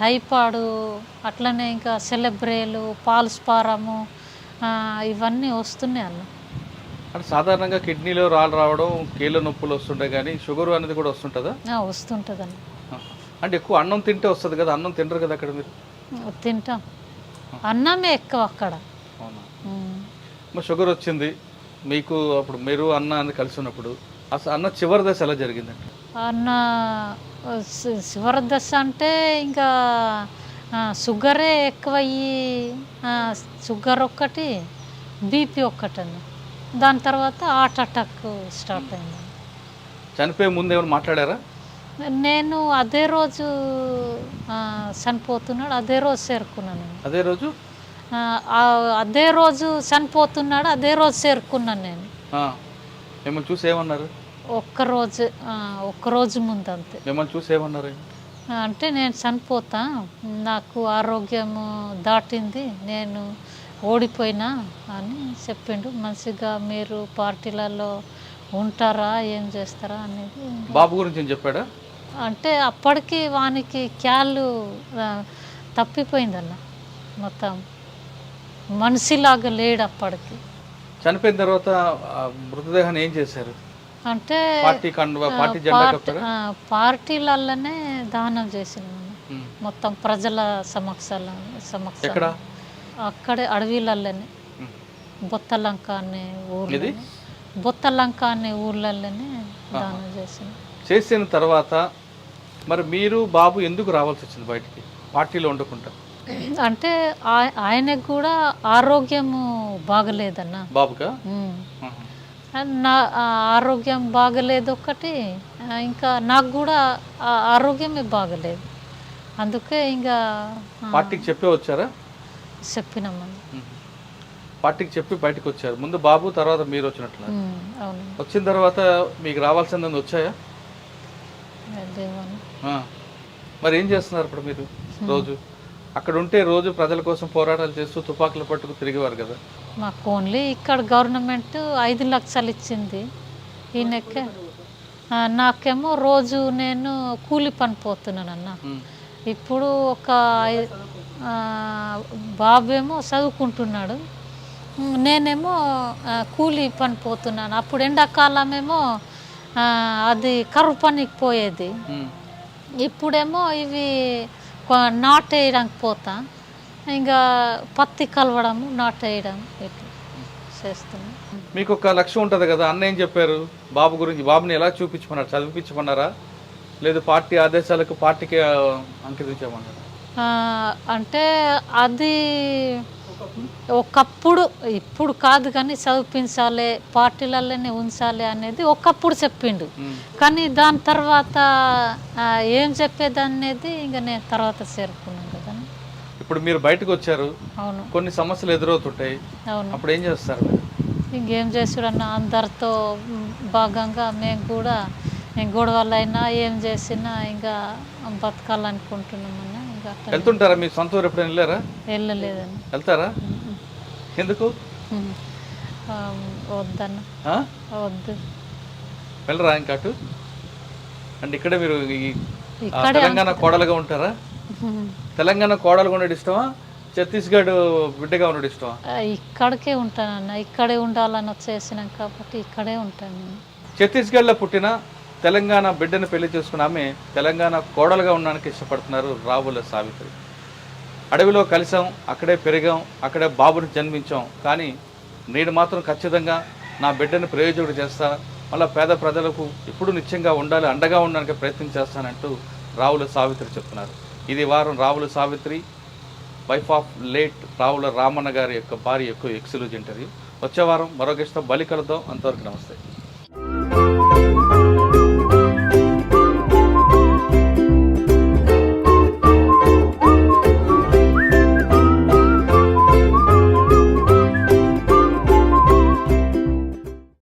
టైఫాయిడ్, అట్లనే ఇంకా సెలబ్రేలు, పాల్స్పారము, ఇవన్నీ వస్తున్నాయి అన్న. అంటే సాధారణంగా కిడ్నీలో రాళ్ళు రావడం, కీళ్ళ నొప్పులు వస్తుంటాయి, కానీ షుగర్ అనేది కూడా వస్తుంటుందా? వస్తుంటుంది అన్న. అంటే ఎక్కువ అన్నం తింటే వస్తుంది కదా, అన్నం తింటారు కదా అక్కడ మీరు? తింటాం, అన్నమే ఎక్కువ అక్కడ. మరి షుగర్ వచ్చింది మీకు, అప్పుడు మీరు అన్న అని కలిసి ఉన్నప్పుడు అసలు అన్న చివరి దశ ఎలా జరిగిందండి? అన్న చివరి దశ అంటే ఇంకా షుగరే ఎక్కువయ్యి, షుగర్ ఒక్కటి, బీపీ ఒక్కటి అన్న. దాని తర్వాత హార్ట్ అటాక్ స్టార్ట్ అయింది. చనిపోయే ముందు ఏమైనా మాట్లాడారా? నేను అదే రోజు చనిపోతున్నాడు, అదే రోజు చేరుకున్నాను. అదే రోజు అదే రోజు చనిపోతున్నాడు, అదే రోజు చేరుకున్నాను నేను. మిమ్మల్ని చూసి ఏమన్నారు? ఒక్కరోజు ముందు అంతే. మిమ్మల్ని చూసి ఏమన్నారు? అంటే నేను చనిపోతా, నాకు ఆరోగ్యము దాటింది, నేను ఓడిపోయినా అని చెప్పిండు. మంచిగా మీరు పార్టీలలో ఉంటారా, ఏం చేస్తారా అనేది. బాబు గురించి ఏం చెప్పాడా? అంటే అప్పటికి వానికి క్యాళ్ళు తప్పిపోయిందన్న, మొత్తం మనిషిలాగా లేడు అప్పటికి. చనిపోయిన తర్వాత మృతదేహాన్ని ఏం చేశారు? అంటే పార్టీలలోనే దానం చేసినాము, మొత్తం ప్రజల సమక్షంలో అక్కడే అడవిలలోనే, బొత్తలంక అనే ఊర్లో, బొత్తలంక అనే ఊర్లలోనే దానం చేసిన తర్వాత మరి మీరు బాబు ఎందుకు రావాల్సి వచ్చింది బయటికి, పార్టీలో ఉండకుండా? అంటే ఆయనకు కూడా ఆరోగ్యము బాగలేదన్న. బాబుగా నా ఆరోగ్యం బాగలేదు ఒకటి, ఇంకా నాకు కూడా ఆరోగ్యమే బాగలేదు. అందుకే ఇంకా పార్టీకి చెప్పే వచ్చారా? చెప్పినామని. పార్టీకి చెప్పి బయటకు వచ్చారు. ముందు బాబు, తర్వాత మీరు వచ్చినట్లు. వచ్చిన తర్వాత మీకు రావాల్సిందని వచ్చాయా? మరి ఏం చేస్తున్నారు ఇప్పుడు మీరు? రోజు అక్కడ ఉంటే రోజు ప్రజల కోసం పోరాటాలు చేస్తూ తుపాకులు పట్టుకు తిరిగేవారు కదా. మాకు ఓన్లీ ఇక్కడ గవర్నమెంట్ 5 లక్షలు ఇచ్చింది ఈయనకే, నాకేమో రోజు నేను కూలి పని పోతున్నానన్న. ఇప్పుడు ఒక బాబేమో చదువుకుంటున్నాడు, నేనేమో కూలి పని పోతున్నాను. అప్పుడు ఎండాకాలమేమో అది కరువు పనికి పోయేది, ఇప్పుడేమో ఇవి నాటేయడానికి పోతా, ఇంకా పత్తి కలవడము నాటేయడం ఇట్లా చేస్తున్నాం. మీకు ఒక లక్ష్యం ఉంటుంది కదా, అన్న ఏం చెప్పారు బాబు గురించి? బాబుని ఎలా చూపించమన్నారు? చదివించమన్నారా లేదు పార్టీ ఆదేశాలకు పార్టీకి అంకితించమన్నారా? అంటే అది ఒకప్పుడు, ఇప్పుడు కాదు కానీ చదివించాలి పార్టీలలోనే ఉంచాలి అనేది ఒకప్పుడు చెప్పిండు. కానీ దాని తర్వాత ఏం చెప్పేది అనేది ఇంకా నేను తర్వాత చేరుకున్నాను కదా. ఇప్పుడు మీరు బయటకు వచ్చారు, అవును కొన్ని సమస్యలు ఎదురవుతుంటాయి, అవును. అప్పుడు ఏం చేస్తారు? ఇంకేం చేసాడన్న అందరితో భాగంగా మేము కూడా గొడవలైనా ఏం చేసినా ఇంకా బతకాలనుకుంటున్నామన్నా. ఇంకా వెళ్తుంటారా? మీ సొంత ఊరు ఎప్పుడైనా వెళ్ళారా? వెళ్ళలేదని. వెళ్తారా? ఎందుకు వద్దన్న, వద్దు. వెళ్ళరా ఇంకా అటు? అంటే ఇక్కడే మీరు తెలంగాణ కోడలుగా ఉంటారా? తెలంగాణ కోడలుగా ఉండడం ఇష్టమా, ఛత్తీస్గఢ్ బిడ్డగా ఉండడం ఇష్టమా? ఇక్కడికే ఉంటానన్న, ఇక్కడే ఉండాలని వచ్చేసినాం కాబట్టి ఇక్కడే ఉంటాను నేను. ఛత్తీస్గఢ్లో పుట్టిన తెలంగాణ బిడ్డను పెళ్లి చేసుకున్న ఆమె తెలంగాణ కోడలుగా ఉండడానికి ఇష్టపడుతున్నారు రావుల సావిత్రి. అడవిలో కలిసాం, అక్కడే పెరిగాం, అక్కడే బాబుని జన్మించాం, కానీ నేను మాత్రం ఖచ్చితంగా నా బిడ్డను ప్రయోజకుడు చేస్తా, మళ్ళీ పేద ప్రజలకు ఇప్పుడు నిత్యంగా ఉండాలి, అండగా ఉండడానికి ప్రయత్నం చేస్తానంటూ రావుల సావిత్రి చెప్తున్నారు. ఇది వారం Ravula Savitri, wife of late Ravula Ramanna గారి యొక్క భార్య యొక్క ఎక్స్క్లూజివ్ ఇంటర్వ్యూ. వచ్చే వారం మరో గెస్ట్తో బలి కలుద్దాం. అంతవరకు నమస్తే.